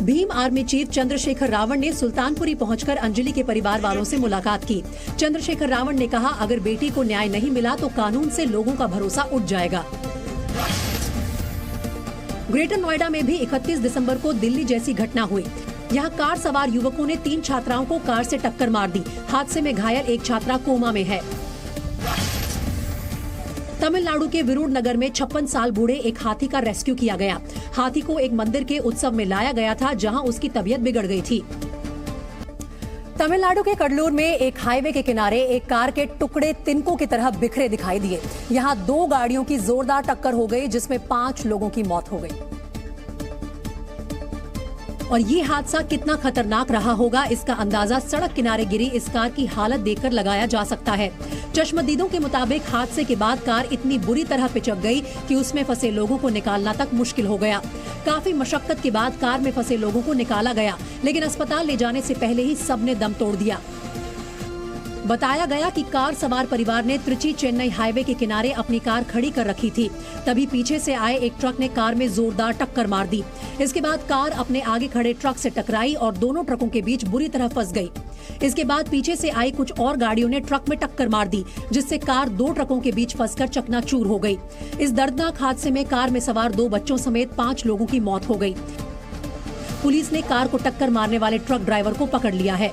भीम आर्मी चीफ चंद्रशेखर रावण ने सुल्तानपुरी पहुंचकर अंजलि के परिवार वालों से मुलाकात की। चंद्रशेखर रावण ने कहा, अगर बेटी को न्याय नहीं मिला तो कानून से लोगों का भरोसा उठ जाएगा। ग्रेटर नोएडा में भी 31 दिसंबर को दिल्ली जैसी घटना हुई। यहाँ कार सवार युवकों ने 3 छात्राओं को कार से टक्कर मार दी। हादसे में घायल एक छात्रा कोमा में है। तमिलनाडु के विरुधनगर में 56 साल बूढ़े एक हाथी का रेस्क्यू किया गया। हाथी को एक मंदिर के उत्सव में लाया गया था, जहां उसकी तबीयत बिगड़ गई थी। तमिलनाडु के कडलूर में एक हाईवे के किनारे एक कार के टुकड़े तिनकों की तरह बिखरे दिखाई दिए। यहां 2 गाड़ियों की जोरदार टक्कर हो गई, जिसमें 5 लोगों की मौत हो गई। और ये हादसा कितना खतरनाक रहा होगा, इसका अंदाजा सड़क किनारे गिरी इस कार की हालत देखकर लगाया जा सकता है। चश्मदीदों के मुताबिक हादसे के बाद कार इतनी बुरी तरह पिचक गई कि उसमें फंसे लोगों को निकालना तक मुश्किल हो गया। काफी मशक्कत के बाद कार में फंसे लोगों को निकाला गया, लेकिन अस्पताल ले जाने से पहले ही सबने दम तोड़ दिया। बताया गया कि कार सवार परिवार ने त्रिची चेन्नई हाईवे के किनारे अपनी कार खड़ी कर रखी थी। तभी पीछे से आए एक ट्रक ने कार में जोरदार टक्कर मार दी। इसके बाद कार अपने आगे खड़े ट्रक से टकराई और दोनों ट्रकों के बीच बुरी तरह फंस गई। इसके बाद पीछे से आई कुछ और गाड़ियों ने ट्रक में टक्कर मार दी, जिससे कार 2 ट्रकों के बीच फंसकर चकनाचूर हो गई। इस दर्दनाक हादसे में कार में सवार 2 बच्चों समेत 5 लोगों की मौत हो गई। पुलिस ने कार को टक्कर मारने वाले ट्रक ड्राइवर को पकड़ लिया है।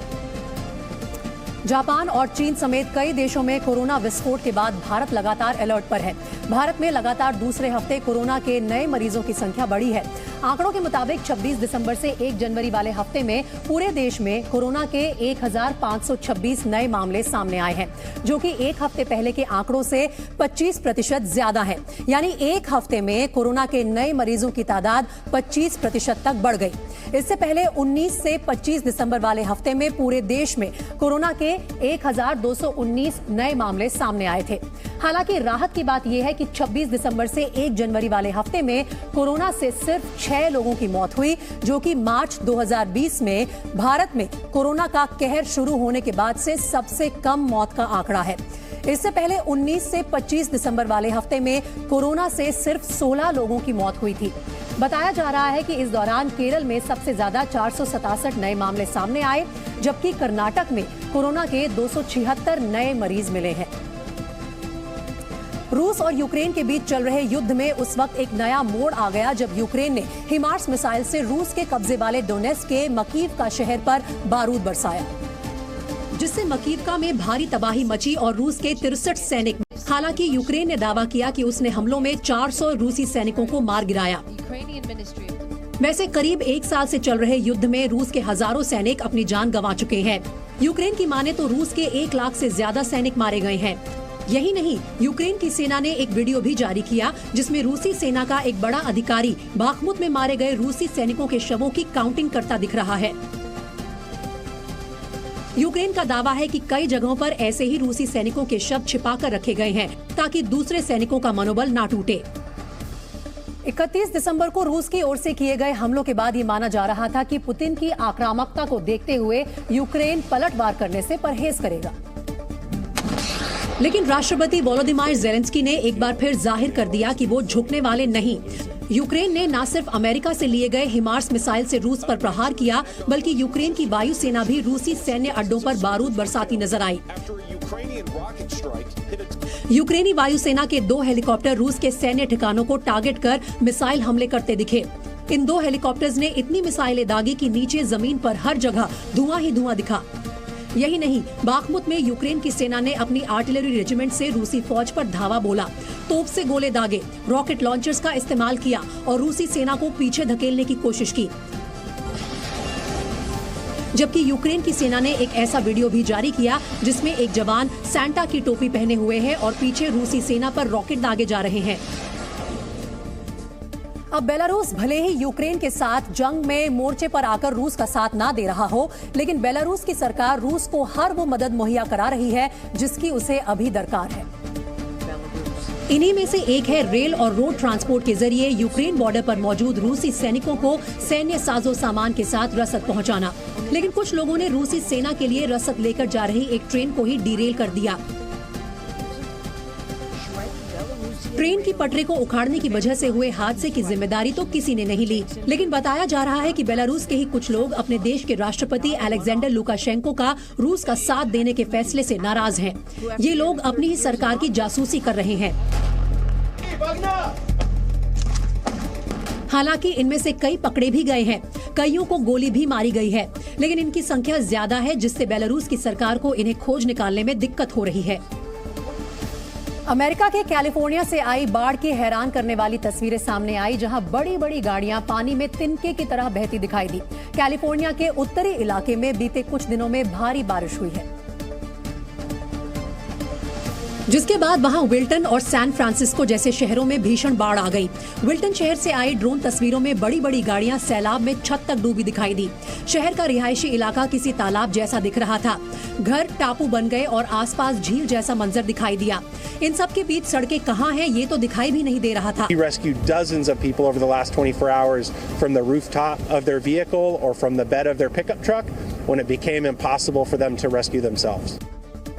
जापान और चीन समेत कई देशों में कोरोना विस्फोट के बाद भारत लगातार अलर्ट पर है। भारत में लगातार दूसरे हफ्ते कोरोना के नए मरीजों की संख्या बढ़ी है। आंकड़ों के मुताबिक 26 दिसंबर से 1 जनवरी वाले हफ्ते में पूरे देश में कोरोना के 1526 नए मामले सामने आए हैं, जो कि एक हफ्ते पहले के आंकड़ों से 25% ज्यादा है। यानी एक हफ्ते में कोरोना के नए मरीजों की तादाद 25% तक बढ़ गई। इससे पहले 19 से 25 दिसंबर वाले हफ्ते में पूरे देश में कोरोना के 1219 नए मामले सामने आए थे। हालांकि राहत की बात यह है कि 26 दिसंबर से 1 जनवरी वाले हफ्ते में कोरोना से सिर्फ 6 लोगों की मौत हुई, जो कि मार्च 2020 में भारत में कोरोना का कहर शुरू होने के बाद से सबसे कम मौत का आंकड़ा है। इससे पहले 19 से 25 दिसंबर वाले हफ्ते में कोरोना से सिर्फ 16 लोगों की मौत हुई थी। बताया जा रहा है कि इस दौरान केरल में सबसे ज्यादा 467 नए मामले सामने आए, जबकि कर्नाटक में कोरोना के 276 नए मरीज मिले हैं। रूस और यूक्रेन के बीच चल रहे युद्ध में उस वक्त एक नया मोड़ आ गया जब यूक्रेन ने हिमार्स मिसाइल से रूस के कब्जे वाले डोनेट्स्क के मकीवका शहर पर बारूद बरसाया, जिससे मकीवका में भारी तबाही मची और रूस के 63 सैनिक। हालांकि यूक्रेन ने दावा किया कि उसने हमलों में 400 रूसी सैनिकों को मार गिराया। वैसे करीब 1 साल से चल रहे युद्ध में रूस के हजारों सैनिक अपनी जान गंवा चुके हैं। यूक्रेन की माने तो रूस के 1 लाख से ज्यादा सैनिक मारे गए हैं। यही नहीं, यूक्रेन की सेना ने एक वीडियो भी जारी किया, जिसमें रूसी सेना का एक बड़ा अधिकारी बाखमुत में मारे गए रूसी सैनिकों के शवों की काउंटिंग करता दिख रहा है। यूक्रेन का दावा है कि कई जगहों पर ऐसे ही रूसी सैनिकों के शव छिपाकर रखे गए हैं, ताकि दूसरे सैनिकों का मनोबल ना टूटे। 31 दिसंबर को रूस की ओर से किए गए हमलों के बाद ये माना जा रहा था कि पुतिन की आक्रामकता को देखते हुए यूक्रेन पलटवार करने से परहेज करेगा। लेकिन राष्ट्रपति वोलोदिमीर ज़ेलेंस्की ने एक बार फिर जाहिर कर दिया कि वो झुकने वाले नहीं। यूक्रेन ने न सिर्फ अमेरिका से लिए गए हिमार्स मिसाइल से रूस पर प्रहार किया, बल्कि यूक्रेन की वायुसेना भी रूसी सैन्य अड्डों पर बारूद बरसाती नजर आई। यूक्रेनी वायुसेना के 2 हेलीकॉप्टर रूस के सैन्य ठिकानों को टारगेट कर मिसाइल हमले करते दिखे। इन 2 हेलीकॉप्टर्स ने इतनी मिसाइलें दागी कि नीचे जमीन पर हर जगह धुआं ही धुआं दिखा। यही नहीं, बाखमुत में यूक्रेन की सेना ने अपनी आर्टिलरी रेजिमेंट से रूसी फौज पर धावा बोला, तोप से गोले दागे, रॉकेट लॉन्चर्स का इस्तेमाल किया और रूसी सेना को पीछे धकेलने की कोशिश की। जबकि यूक्रेन की सेना ने एक ऐसा वीडियो भी जारी किया जिसमें एक जवान सैंटा की टोपी पहने हुए है और पीछे रूसी सेना पर रॉकेट दागे जा रहे हैं। अब बेलारूस भले ही यूक्रेन के साथ जंग में मोर्चे पर आकर रूस का साथ ना दे रहा हो, लेकिन बेलारूस की सरकार रूस को हर वो मदद मुहैया करा रही है जिसकी उसे अभी दरकार है। इन्हीं में से एक है रेल और रोड ट्रांसपोर्ट के जरिए यूक्रेन बॉर्डर पर मौजूद रूसी सैनिकों को सैन्य साजो सामान के साथ रसद पहुंचाना। लेकिन कुछ लोगों ने रूसी सेना के लिए रसद लेकर जा रही एक ट्रेन को ही डीरेल कर दिया। ट्रेन की पटरी को उखाड़ने की वजह से हुए हादसे की जिम्मेदारी तो किसी ने नहीं ली, लेकिन बताया जा रहा है कि बेलारूस के ही कुछ लोग अपने देश के राष्ट्रपति अलेक्जेंडर लुकाशेंको का रूस का साथ देने के फैसले से नाराज हैं। ये लोग अपनी ही सरकार की जासूसी कर रहे हैं। हालांकि इनमें से कई पकड़े भी गए हैं, कईयों को गोली भी मारी गई है, लेकिन इनकी संख्या ज्यादा है जिससे बेलारूस की सरकार को इन्हें खोज निकालने में दिक्कत हो रही है। अमेरिका के कैलिफोर्निया से आई बाढ़ की हैरान करने वाली तस्वीरें सामने आई, जहां बड़ी बड़ी गाड़ियां पानी में तिनके की तरह बहती दिखाई दी। कैलिफोर्निया के उत्तरी इलाके में बीते कुछ दिनों में भारी बारिश हुई है, जिसके बाद वहां विल्टन और सैन फ्रांसिस्को जैसे शहरों में भीषण बाढ़ आ गई। विल्टन शहर से आई ड्रोन तस्वीरों में बड़ी बड़ी गाड़ियां सैलाब में छत तक डूबी दिखाई दी। शहर का रिहायशी इलाका किसी तालाब जैसा दिख रहा था। घर टापू बन गए और आसपास झील जैसा मंजर दिखाई दिया। इन सब के बीच सड़कें कहाँ हैं ये तो दिखाई भी नहीं दे रहा था। We rescued dozens of people over the last 24 hours from the rooftop of their vehicle or from the bed of their pickup truck when it became impossible for them to rescue themselves.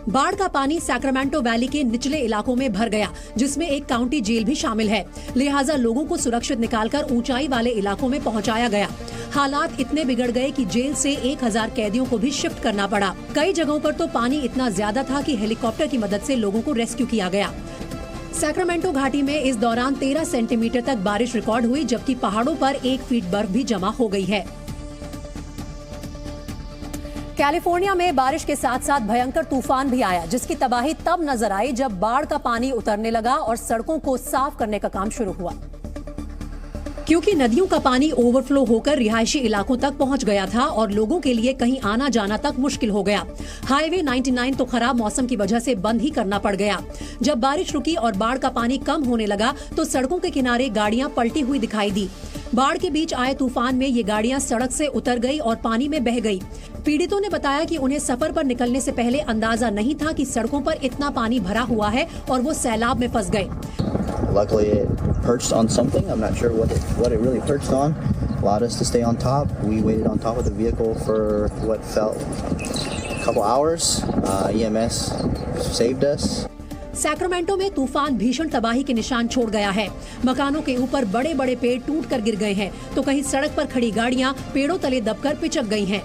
बाढ़ का पानी Sacramento valley के निचले इलाकों में भर गया, जिसमें एक काउंटी जेल भी शामिल है। लिहाजा लोगों को सुरक्षित निकालकर ऊंचाई वाले इलाकों में पहुंचाया गया। हालात इतने बिगड़ गए कि जेल से 1000 कैदियों को भी शिफ्ट करना पड़ा। कई जगहों पर तो पानी इतना ज्यादा था कि हेलीकॉप्टर की मदद से लोगों को रेस्क्यू किया गया। सैक्रामेंटो घाटी में इस दौरान 13 सेंटीमीटर तक बारिश रिकॉर्ड हुई, जबकि पहाड़ों पर 1 फीट बर्फ भी जमा हो गई है। कैलिफोर्निया में बारिश के साथ साथ भयंकर तूफान भी आया, जिसकी तबाही तब नजर आई जब बाढ़ का पानी उतरने लगा और सड़कों को साफ करने का काम शुरू हुआ। क्योंकि नदियों का पानी ओवरफ्लो होकर रिहायशी इलाकों तक पहुंच गया था और लोगों के लिए कहीं आना जाना तक मुश्किल हो गया। हाईवे 99 तो खराब मौसम की वजह से बंद ही करना पड़ गया। जब बारिश रुकी और बाढ़ का पानी कम होने लगा तो सड़कों के किनारे गाड़ियां पलटी हुई दिखाई दी। बाढ़ के बीच आए तूफान में ये गाड़ियां सड़क से उतर गई और पानी में बह गई। पीड़ितों ने बताया कि उन्हें सफर पर निकलने से पहले अंदाजा नहीं था कि सड़कों पर इतना पानी भरा हुआ है और वो सैलाब में फंस गए। Luckily, it perched on something. I'm not sure what it really perched on. Allowed us to stay on top. We waited on top of the vehicle for what felt a couple hours. EMS saved us. Sacramento में तूफान भीषण तबाही के निशान छोड़ गया है। मकानों के ऊपर बड़े बड़े पेड़ टूटकर गिर गए हैं, तो कहीं सड़क पर खड़ी गाड़ियां पेड़ों तले दबकर पिचक गई हैं।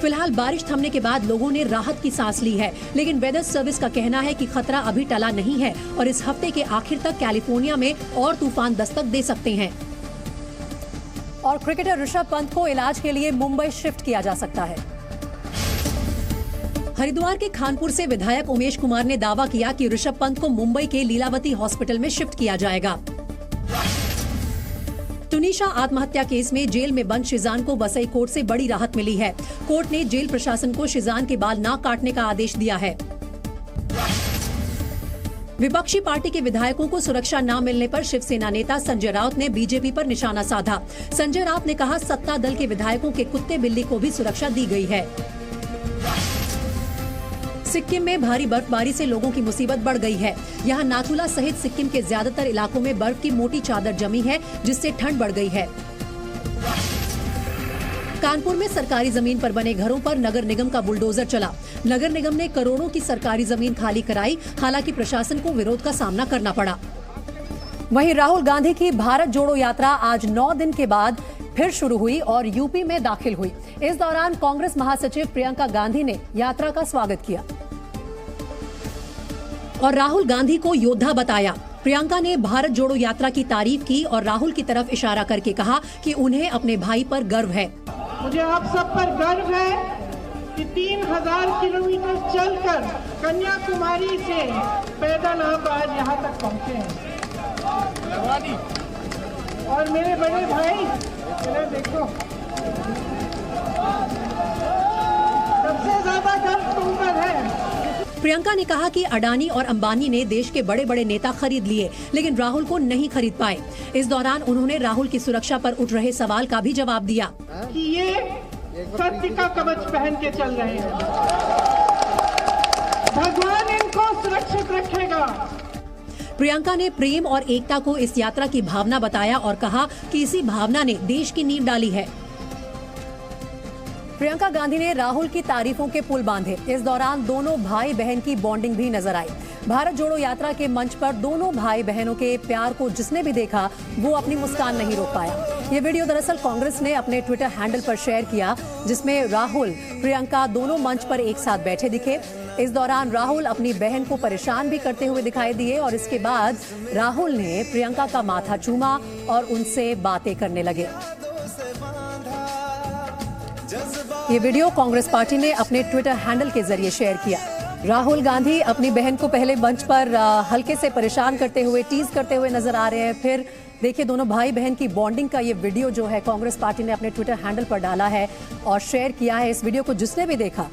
फिलहाल बारिश थमने के बाद लोगों ने राहत की सांस ली है, लेकिन वेदर सर्विस का कहना है कि खतरा अभी टला नहीं है और इस हफ्ते के आखिर तक कैलिफोर्निया में और तूफान दस्तक दे सकते हैं। और क्रिकेटर ऋषभ पंत को इलाज के लिए मुंबई शिफ्ट किया जा सकता है। हरिद्वार के खानपुर से विधायक उमेश कुमार ने दावा किया कि ऋषभ पंत को मुंबई के लीलावती हॉस्पिटल में शिफ्ट किया जाएगा। तुनिशा आत्महत्या केस में जेल में बंद शिजान को वसई कोर्ट से बड़ी राहत मिली है। कोर्ट ने जेल प्रशासन को शिजान के बाल न काटने का आदेश दिया है। विपक्षी पार्टी के विधायकों को सुरक्षा न मिलने पर शिवसेना नेता संजय राउत ने बीजेपी पर निशाना साधा। संजय राउत ने कहा, सत्ता दल के विधायकों के कुत्ते बिल्ली को भी सुरक्षा दी गई है। सिक्किम में भारी बर्फबारी से लोगों की मुसीबत बढ़ गई है। यहाँ नाथुला सहित सिक्किम के ज्यादातर इलाकों में बर्फ की मोटी चादर जमी है, जिससे ठंड बढ़ गई है। कानपुर में सरकारी जमीन पर बने घरों पर नगर निगम का बुलडोजर चला। नगर निगम ने करोड़ों की सरकारी जमीन खाली कराई, हालांकि प्रशासन को विरोध का सामना करना पड़ा। वहीं राहुल गांधी की भारत जोड़ो यात्रा आज 9 दिन के बाद फिर शुरू हुई और यूपी में दाखिल हुई। इस दौरान कांग्रेस महासचिव प्रियंका गांधी ने यात्रा का स्वागत किया। और राहुल गांधी को योद्धा बताया। प्रियंका ने भारत जोड़ो यात्रा की तारीफ की और राहुल की तरफ इशारा करके कहा कि उन्हें अपने भाई पर गर्व है। मुझे आप सब पर गर्व है कि 3000 किलोमीटर चलकर कन्याकुमारी से पैदल आप आज यहाँ तक पहुँचे हैं। और मेरे बड़े भाई, देखो सबसे ज्यादा गर्व तुम पर है। प्रियंका ने कहा कि अडानी और अंबानी ने देश के बड़े बड़े नेता खरीद लिए, लेकिन राहुल को नहीं खरीद पाए। इस दौरान उन्होंने राहुल की सुरक्षा पर उठ रहे सवाल का भी जवाब दिया कि ये सत्य का कवच पहन के चल रहे हैं, भगवान इनको सुरक्षित रखेगा। प्रियंका ने प्रेम और एकता को इस यात्रा की भावना बताया और कहा कि इसी भावना ने देश की नींव डाली है। प्रियंका गांधी ने राहुल की तारीफों के पुल बांधे। इस दौरान दोनों भाई बहन की बॉन्डिंग भी नजर आई। भारत जोड़ो यात्रा के मंच पर दोनों भाई बहनों के प्यार को जिसने भी देखा वो अपनी मुस्कान नहीं रोक पाया। ये वीडियो दरअसल कांग्रेस ने अपने ट्विटर हैंडल पर शेयर किया, जिसमें राहुल प्रियंका दोनों मंच पर एक साथ बैठे दिखे। इस दौरान राहुल अपनी बहन को परेशान भी करते हुए दिखाई दिए और इसके बाद राहुल ने प्रियंका का माथा चूमा और उनसे बातें करने लगे। ये वीडियो कांग्रेस पार्टी ने अपने ट्विटर हैंडल के जरिए शेयर किया। राहुल गांधी अपनी बहन को पहले मंच पर हल्के से परेशान करते हुए, टीज करते हुए नजर आ रहे हैं। फिर देखिए दोनों भाई बहन की बॉन्डिंग का ये वीडियो जो है कांग्रेस पार्टी ने अपने ट्विटर हैंडल पर डाला है और शेयर किया है। इस वीडियो को जिसने भी देखा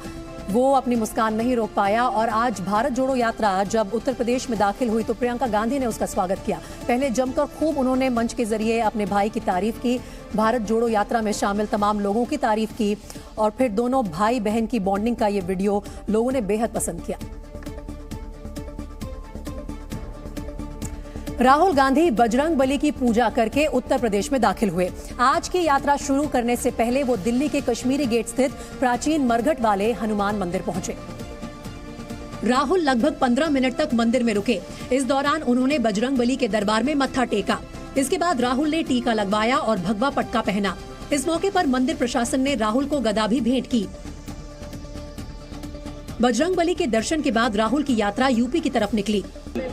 वो अपनी मुस्कान नहीं रोक पाया। और आज भारत जोड़ो यात्रा जब उत्तर प्रदेश में दाखिल हुई तो प्रियंका गांधी ने उसका स्वागत किया। पहले जमकर खूब उन्होंने मंच के जरिए अपने भाई की तारीफ की, भारत जोड़ो यात्रा में शामिल तमाम लोगों की तारीफ की और फिर दोनों भाई बहन की बॉन्डिंग का ये वीडियो लोगों ने बेहद पसंद किया। राहुल गांधी बजरंगबली की पूजा करके उत्तर प्रदेश में दाखिल हुए। आज की यात्रा शुरू करने से पहले वो दिल्ली के कश्मीरी गेट स्थित प्राचीन मरघट वाले हनुमान मंदिर पहुंचे। राहुल लगभग 15 मिनट तक मंदिर में रुके। इस दौरान उन्होंने बजरंगबली के दरबार में मत्था टेका। इसके बाद राहुल ने टीका लगवाया और भगवा पटका पहना। इस मौके पर मंदिर प्रशासन ने राहुल को गदा भी भेंट की। बजरंगबली के दर्शन के बाद राहुल की यात्रा यूपी की तरफ निकली।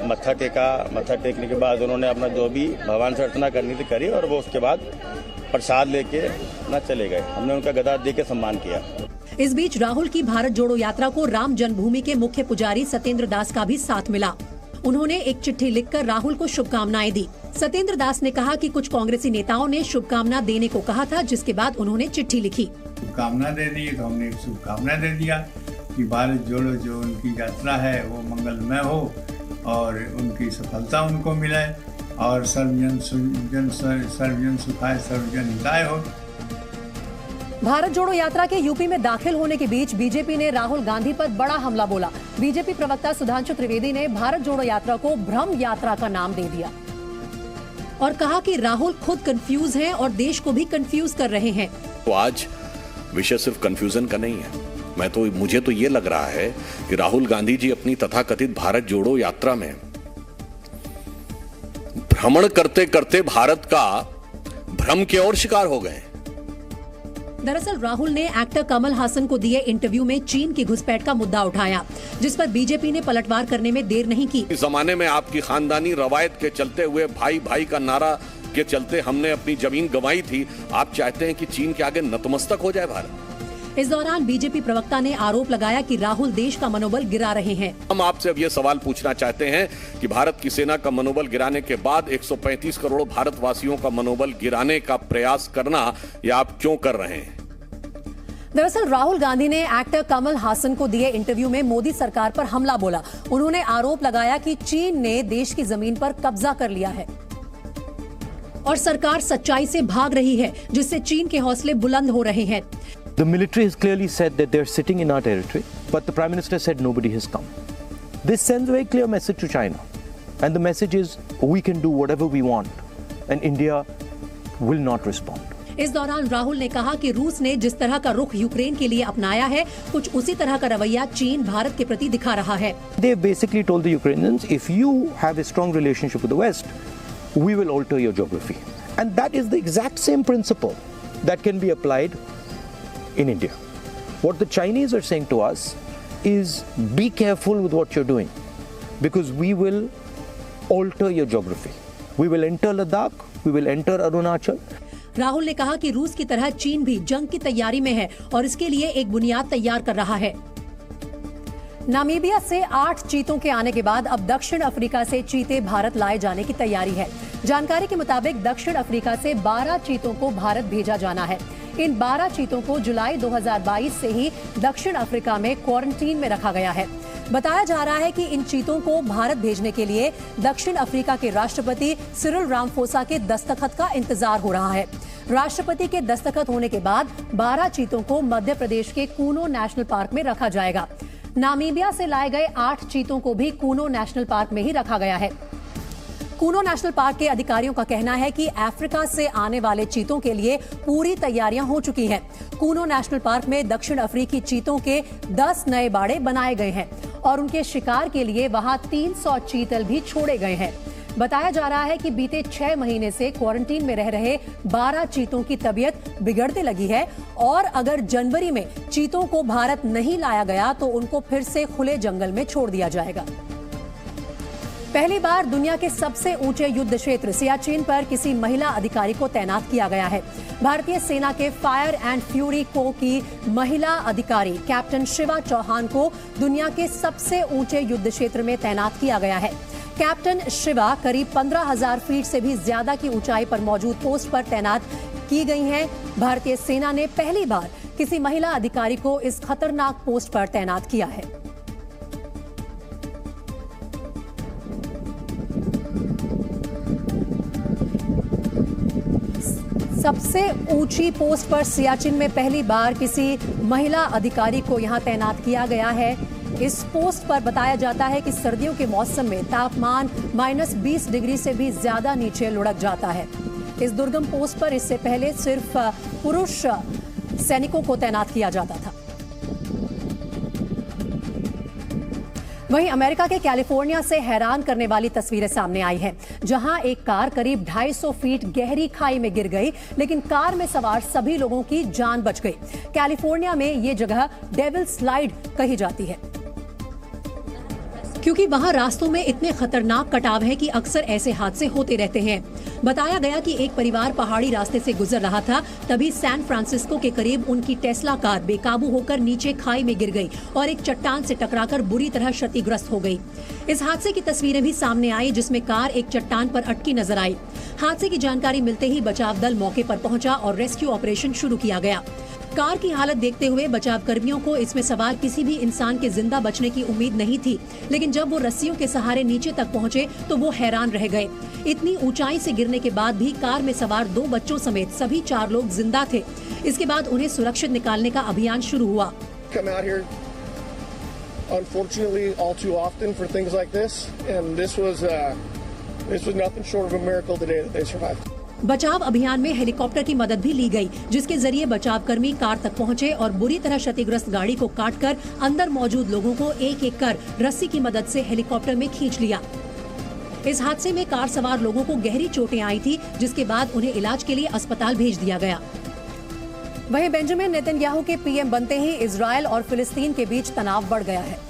मत्था टेका, मत्था टेकने के बाद उन्होंने अपना जो भी भगवान से अर्चना करनी थी करी और वो उसके बाद प्रसाद लेके ना चले गए। हमने उनका गदा दे के सम्मान किया। इस बीच राहुल की भारत जोड़ो यात्रा को राम जन्मभूमि के मुख्य पुजारी सत्येंद्र दास का भी साथ मिला। उन्होंने एक चिट्ठी लिखकर राहुल को शुभकामनाएं दी। सत्येंद्र दास ने कहा कि कुछ कांग्रेसी नेताओं ने शुभकामना देने को कहा था, जिसके बाद उन्होंने चिट्ठी लिखी। शुभकामना दे दी तो हमने एक शुभकामना दे दिया कि भारत जोड़ो जो उनकी यात्रा है वो मंगलमय हो और उनकी सफलता उनको मिले और सर्वजन सुखाय सर्वजन हिताय हो। भारत जोड़ो यात्रा के यूपी में दाखिल होने के बीच बीजेपी ने राहुल गांधी पर बड़ा हमला बोला। बीजेपी प्रवक्ता सुधांशु त्रिवेदी ने भारत जोड़ो यात्रा को भ्रम यात्रा का नाम दे दिया और कहा कि राहुल खुद कंफ्यूज हैं और देश को भी कंफ्यूज कर रहे हैं। तो आज विषय सिर्फ कंफ्यूजन का नहीं है। मुझे तो ये लग रहा है कि राहुल गांधी जी अपनी तथाकथित भारत जोड़ो यात्रा में भ्रमण करते करते भारत का भ्रम के और शिकार हो गए। दरअसल राहुल ने एक्टर कमल हासन को दिए इंटरव्यू में चीन की घुसपैठ का मुद्दा उठाया, जिस पर बीजेपी ने पलटवार करने में देर नहीं की। इस जमाने में आपकी खानदानी रवायत के चलते हुए भाई भाई का नारा के चलते हमने अपनी जमीन गंवाई थी। आप चाहते हैं कि चीन के आगे नतमस्तक हो जाए भारत। इस दौरान बीजेपी प्रवक्ता ने आरोप लगाया कि राहुल देश का मनोबल गिरा रहे हैं। हम आपसे अब ये सवाल पूछना चाहते हैं कि भारत की सेना का मनोबल गिराने के बाद 135 करोड़ भारतवासियों का मनोबल गिराने का प्रयास करना ये आप क्यों कर रहे हैं? दरअसल राहुल गांधी ने एक्टर कमल हासन को दिए इंटरव्यू में मोदी सरकार पर हमला बोला। उन्होंने आरोप लगाया कि चीन ने देश की जमीन पर कब्जा कर लिया है और सरकार सच्चाई से भाग रही है, जिससे चीन के हौसले बुलंद हो रहे हैं। The military has clearly said that they're sitting in our territory, but the Prime Minister said nobody has come. This sends a very clear message to China. And the message is, we can do whatever we want, and India will not respond. इस दौरान राहुल ने कहा कि रूस ने जिस तरह का रुख यूक्रेन के लिए अपनाया है, कुछ उसी तरह का रवैया चीन भारत के प्रति दिखा रहा है। They basically told the Ukrainians, if you have a strong relationship with the West, we will alter your geography. And that is the exact same principle that can be applied in India. What the Chinese are saying to us is, be careful with what you're doing. because we will alter your geography. We will enter Ladakh, we will enter Arunachal. Rahul ने कहा कि रूस की तरह चीन भी जंग की तैयारी में है और इसके लिए एक बुनियाद तैयार कर रहा है। नामीबिया से 8 चीतों के आने के बाद अब दक्षिण अफ्रीका से चीते भारत लाए जाने की तैयारी है। जानकारी के मुताबिक दक्षिण अफ्रीका से 12 चीतों को भारत भेजा जाना है। इन 12 चीतों को जुलाई 2022 से ही दक्षिण अफ्रीका में क्वारंटीन में रखा गया है। बताया जा रहा है कि इन चीतों को भारत भेजने के लिए दक्षिण अफ्रीका के राष्ट्रपति सिरिल रामाफोसा के दस्तखत का इंतजार हो रहा है। राष्ट्रपति के दस्तखत होने के बाद 12 चीतों को मध्य प्रदेश के कूनो नेशनल पार्क में रखा जाएगा। नामीबिया से लाए गए 8 चीतों को भी कूनो नेशनल पार्क में ही रखा गया है। कूनो नेशनल पार्क के अधिकारियों का कहना है कि अफ्रीका से आने वाले चीतों के लिए पूरी तैयारियां हो चुकी हैं। कूनो नेशनल पार्क में दक्षिण अफ्रीकी चीतों के 10 नए बाड़े बनाए गए हैं और उनके शिकार के लिए वहां 300 चीतल भी छोड़े गए हैं। बताया जा रहा है कि बीते 6 महीने से क्वारंटीन में रह रहे 12 चीतों की तबीयत बिगड़ने लगी है और अगर जनवरी में चीतों को भारत नहीं लाया गया तो उनको फिर से खुले जंगल में छोड़ दिया जाएगा। पहली बार दुनिया के सबसे ऊंचे युद्ध क्षेत्र सियाचिन पर किसी महिला अधिकारी को तैनात किया गया है। भारतीय सेना के फायर एंड फ्यूरी कोर की महिला अधिकारी कैप्टन शिवा चौहान को दुनिया के सबसे ऊंचे युद्ध क्षेत्र में तैनात किया गया है। कैप्टन शिवा करीब 15,000 फीट से भी ज्यादा की ऊंचाई पर मौजूद पोस्ट पर तैनात की गई हैं। भारतीय सेना ने पहली बार किसी महिला अधिकारी को इस खतरनाक पोस्ट पर तैनात किया है। सबसे ऊंची पोस्ट पर सियाचिन में पहली बार किसी महिला अधिकारी को यहां तैनात किया गया है। इस पोस्ट पर बताया जाता है कि सर्दियों के मौसम में तापमान -20 डिग्री से भी ज्यादा नीचे लुढ़क जाता है। इस दुर्गम पोस्ट पर इससे पहले सिर्फ पुरुष सैनिकों को तैनात किया जाता था। वहीं अमेरिका के कैलिफोर्निया से हैरान करने वाली तस्वीरें सामने आई हैं, जहां एक कार करीब 250 फीट गहरी खाई में गिर गई, लेकिन कार में सवार सभी लोगों की जान बच गई। कैलिफोर्निया में ये जगह डेविल स्लाइड कही जाती है, क्योंकि वहां रास्तों में इतने खतरनाक कटाव हैं कि अक्सर ऐसे हादसे होते रहते हैं। बताया गया कि एक परिवार पहाड़ी रास्ते से गुजर रहा था, तभी सैन फ्रांसिस्को के करीब उनकी टेस्ला कार बेकाबू होकर नीचे खाई में गिर गई और एक चट्टान से टकराकर बुरी तरह क्षतिग्रस्त हो गई। इस हादसे की तस्वीरें भी सामने आई, जिसमें कार एक चट्टान पर अटकी नजर आई। हादसे की जानकारी मिलते ही बचाव दल मौके पर पहुंचा और रेस्क्यू ऑपरेशन शुरू किया गया। कार की हालत देखते हुए बचाव कर्मियों को इसमें सवार किसी भी इंसान के जिंदा बचने की उम्मीद नहीं थी, लेकिन जब वो रस्सियों के सहारे नीचे तक पहुंचे तो वो हैरान रह गए। इतनी ऊंचाई से गिरने के बाद भी कार में सवार 2 बच्चों समेत सभी 4 लोग जिंदा थे। इसके बाद उन्हें सुरक्षित निकालने का अभियान शुरू हुआ। Unfortunately, all too often for things like this, and this was nothing short of a miracle today that they survived. बचाव अभियान में हेलीकॉप्टर की मदद भी ली गई, जिसके जरिए बचाव कर्मी कार तक पहुंचे और बुरी तरह क्षतिग्रस्त गाड़ी को काटकर अंदर मौजूद लोगों को एक-एक कर रस्सी की मदद से हेलीकॉप्टर में खींच लिया। इस हादसे में कार सवार लोगों को गहरी चोटें आई थी, जिसके बाद उन्हें इलाज के लिए अस्पताल भेज दिया गया। वहीं बेंजामिन नेतन्याहू के पीएम बनते ही इजरायल और फिलिस्तीन के बीच तनाव बढ़ गया है।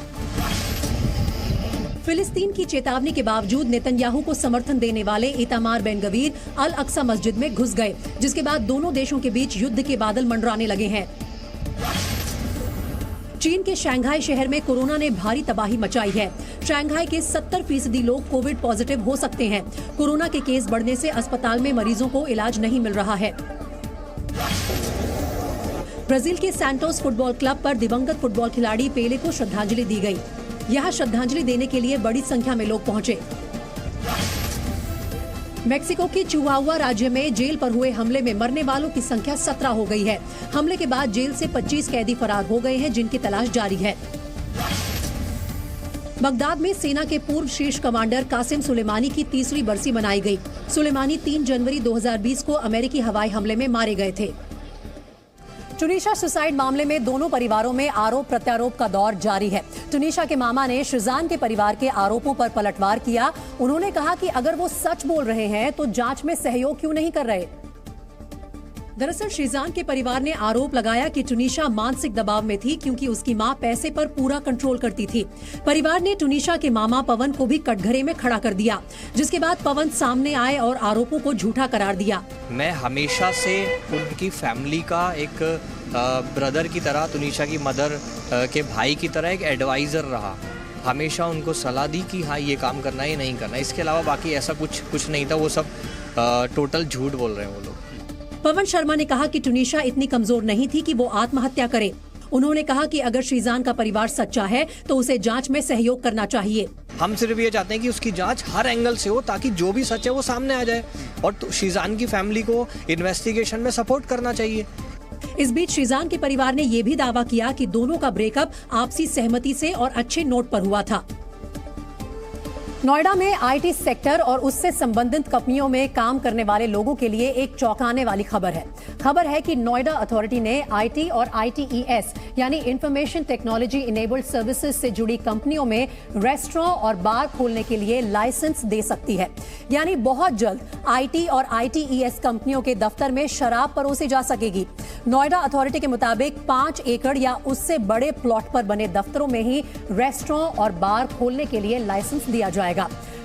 फिलिस्तीन की चेतावनी के बावजूद नेतन्याहू को समर्थन देने वाले इतामार बेन गवीर अल अक्सा मस्जिद में घुस गए, जिसके बाद दोनों देशों के बीच युद्ध के बादल मंडराने लगे हैं। चीन के शंघाई शहर में कोरोना ने भारी तबाही मचाई है। शंघाई के 70% लोग कोविड पॉजिटिव हो सकते हैं। कोरोना के केस बढ़ने से अस्पताल में मरीजों को इलाज नहीं मिल रहा है। ब्राजील के सैंटोस फुटबॉल क्लब पर दिवंगत फुटबॉल खिलाड़ी पेले को श्रद्धांजलि दी गई। यहाँ श्रद्धांजलि देने के लिए बड़ी संख्या में लोग पहुंचे। मेक्सिको के चिहुआहुआ राज्य में जेल पर हुए हमले में मरने वालों की संख्या 17 हो गई है। हमले के बाद जेल से 25 कैदी फरार हो गए हैं, जिनकी तलाश जारी है। बगदाद में सेना के पूर्व शीर्ष कमांडर कासिम सुलेमानी की 3री बरसी मनाई गई। सुलेमानी 3 जनवरी 2020 को अमेरिकी हवाई हमले में मारे गए थे। टुनीशिया सुसाइड मामले में दोनों परिवारों में आरोप प्रत्यारोप का दौर जारी है। टुनीशिया के मामा ने शिजान के परिवार के आरोपों पर पलटवार किया। उन्होंने कहा कि अगर वो सच बोल रहे हैं तो जांच में सहयोग क्यों नहीं कर रहे। दरअसल शीजान के परिवार ने आरोप लगाया कि टुनीशा मानसिक दबाव में थी क्योंकि उसकी मां पैसे पर पूरा कंट्रोल करती थी। परिवार ने टुनीशा के मामा पवन को भी कटघरे में खड़ा कर दिया, जिसके बाद पवन सामने आए और आरोपों को झूठा करार दिया। मैं हमेशा से उनकी फैमिली का एक ब्रदर की तरह, टुनीशा की मदर के भाई की तरह एक एडवाइज़र रहा। हमेशा उनको सलाह दी कि हाँ ये काम करना है, ये नहीं करना। इसके अलावा बाकी ऐसा कुछ नहीं था। वो सब टोटल झूठ बोल रहे हैं वो लोग। पवन शर्मा ने कहा कि टुनीशा इतनी कमजोर नहीं थी कि वो आत्महत्या करे। उन्होंने कहा कि अगर शीजान का परिवार सच्चा है तो उसे जांच में सहयोग करना चाहिए। हम सिर्फ ये चाहते हैं कि उसकी जांच हर एंगल से हो ताकि जो भी सच है वो सामने आ जाए, और शीजान की फैमिली को इन्वेस्टिगेशन में सपोर्ट करना चाहिए। इस बीच शीजान के परिवार ने ये भी दावा किया कि दोनों का ब्रेकअप आपसी सहमति से और अच्छे नोट पर हुआ था। नोएडा में आईटी सेक्टर और उससे संबंधित कंपनियों में काम करने वाले लोगों के लिए एक चौंकाने वाली खबर है। खबर है कि नोएडा अथॉरिटी ने आईटी और आईटीईएस यानी इंफॉर्मेशन टेक्नोलॉजी इनेबल्ड सर्विसेज से जुड़ी कंपनियों में रेस्टोरेंट और बार खोलने के लिए लाइसेंस दे सकती है। यानी बहुत जल्द आईटी और आईटीईएस कंपनियों के दफ्तर में शराब परोसी जा सकेगी। नोएडा अथॉरिटी के मुताबिक 5 एकड़ या उससे बड़े प्लॉट पर बने दफ्तरों में ही रेस्टोरेंट और बार खोलने के लिए लाइसेंस दिया जाएगा।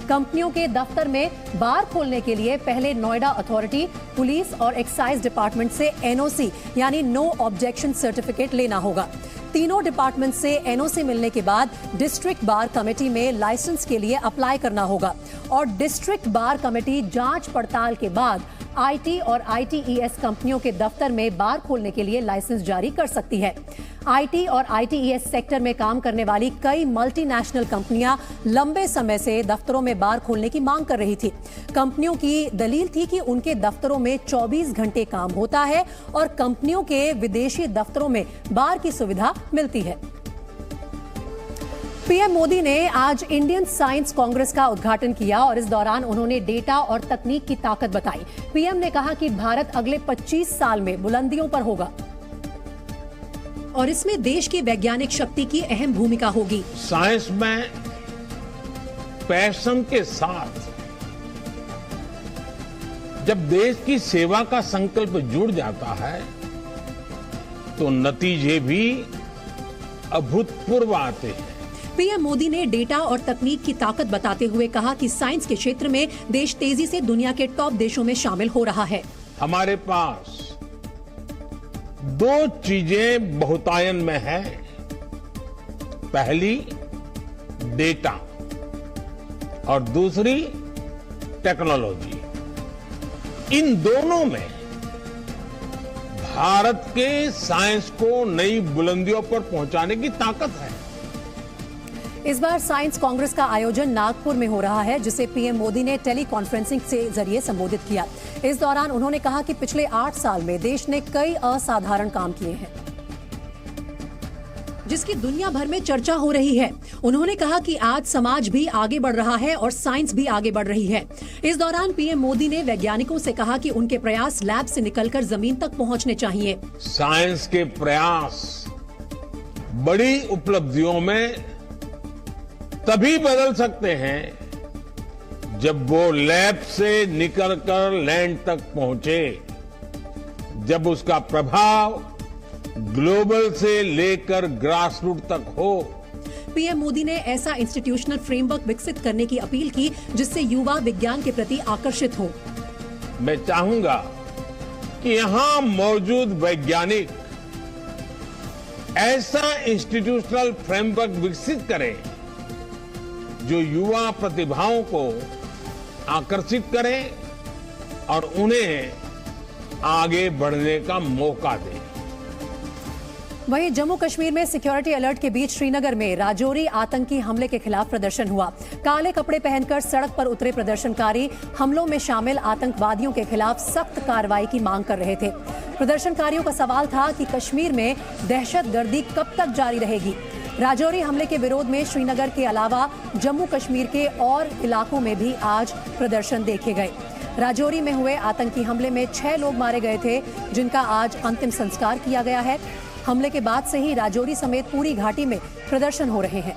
कंपनियों के दफ्तर में बार खोलने के लिए पहले नोएडा अथॉरिटी, पुलिस और एक्साइज डिपार्टमेंट से एनओसी यानी नो ऑब्जेक्शन सर्टिफिकेट लेना होगा। तीनों डिपार्टमेंट से एनओसी मिलने के बाद डिस्ट्रिक्ट बार कमेटी में लाइसेंस के लिए अप्लाई करना होगा और डिस्ट्रिक्ट बार कमेटी जांच पड़ताल के बाद आईटी और आईटीईएस कंपनियों के दफ्तर में बार खोलने के लिए लाइसेंस जारी कर सकती है। आईटी और आईटीईएस सेक्टर में काम करने वाली कई मल्टीनेशनल कंपनियां लंबे समय से दफ्तरों में बार खोलने की मांग कर रही थी। कंपनियों की दलील थी कि उनके दफ्तरों में 24 घंटे काम होता है और कंपनियों के विदेशी दफ्तरों में बार की सुविधा मिलती है। पीएम मोदी ने आज इंडियन साइंस कांग्रेस का उद्घाटन किया और इस दौरान उन्होंने डेटा और तकनीक की ताकत बताई। पीएम ने कहा कि भारत अगले 25 साल में बुलंदियों पर होगा और इसमें देश की वैज्ञानिक शक्ति की अहम भूमिका होगी। साइंस में पैशन के साथ जब देश की सेवा का संकल्प जुड़ जाता है तो नतीजे भी अभूतपूर्व आते हैं। पीएम मोदी ने डेटा और तकनीक की ताकत बताते हुए कहा कि साइंस के क्षेत्र में देश तेजी से दुनिया के टॉप देशों में शामिल हो रहा है। हमारे पास 2 चीजें बहुतायन में है। पहली डेटा और दूसरी टेक्नोलॉजी। इन दोनों में भारत के साइंस को नई बुलंदियों पर पहुंचाने की ताकत है। इस बार साइंस कांग्रेस का आयोजन नागपुर में हो रहा है, जिसे पीएम मोदी ने टेली कॉन्फ्रेंसिंग से जरिए संबोधित किया। इस दौरान उन्होंने कहा कि पिछले 8 साल में देश ने कई असाधारण काम किए हैं जिसकी दुनिया भर में चर्चा हो रही है। उन्होंने कहा कि आज समाज भी आगे बढ़ रहा है और साइंस भी आगे बढ़ रही है। इस दौरान पीएम मोदी ने वैज्ञानिकों से कहा कि उनके प्रयास लैब से निकलकर जमीन तक पहुंचने चाहिए। साइंस के प्रयास बड़ी उपलब्धियों में तभी बदल सकते हैं जब वो लैब से निकलकर लैंड तक पहुंचे, जब उसका प्रभाव ग्लोबल से लेकर ग्रास रूट तक हो। पीएम मोदी ने ऐसा इंस्टीट्यूशनल फ्रेमवर्क विकसित करने की अपील की जिससे युवा विज्ञान के प्रति आकर्षित हो। मैं चाहूंगा कि यहां मौजूद वैज्ञानिक ऐसा इंस्टीट्यूशनल फ्रेमवर्क विकसित करें जो युवा प्रतिभाओं को आकर्षित करे और उन्हें आगे बढ़ने का मौका दे। वहीं जम्मू कश्मीर में सिक्योरिटी अलर्ट के बीच श्रीनगर में राजौरी आतंकी हमले के खिलाफ प्रदर्शन हुआ। काले कपड़े पहनकर सड़क पर उतरे प्रदर्शनकारी हमलों में शामिल आतंकवादियों के खिलाफ सख्त कार्रवाई की मांग कर रहे थे। प्रदर्शनकारियों का सवाल था कि कश्मीर में दहशतगर्दी कब तक जारी रहेगी। राजौरी हमले के विरोध में श्रीनगर के अलावा जम्मू कश्मीर के और इलाकों में भी आज प्रदर्शन देखे गए। राजौरी में हुए आतंकी हमले में 6 लोग मारे गए थे, जिनका आज अंतिम संस्कार किया गया है। हमले के बाद से ही राजौरी समेत पूरी घाटी में प्रदर्शन हो रहे हैं।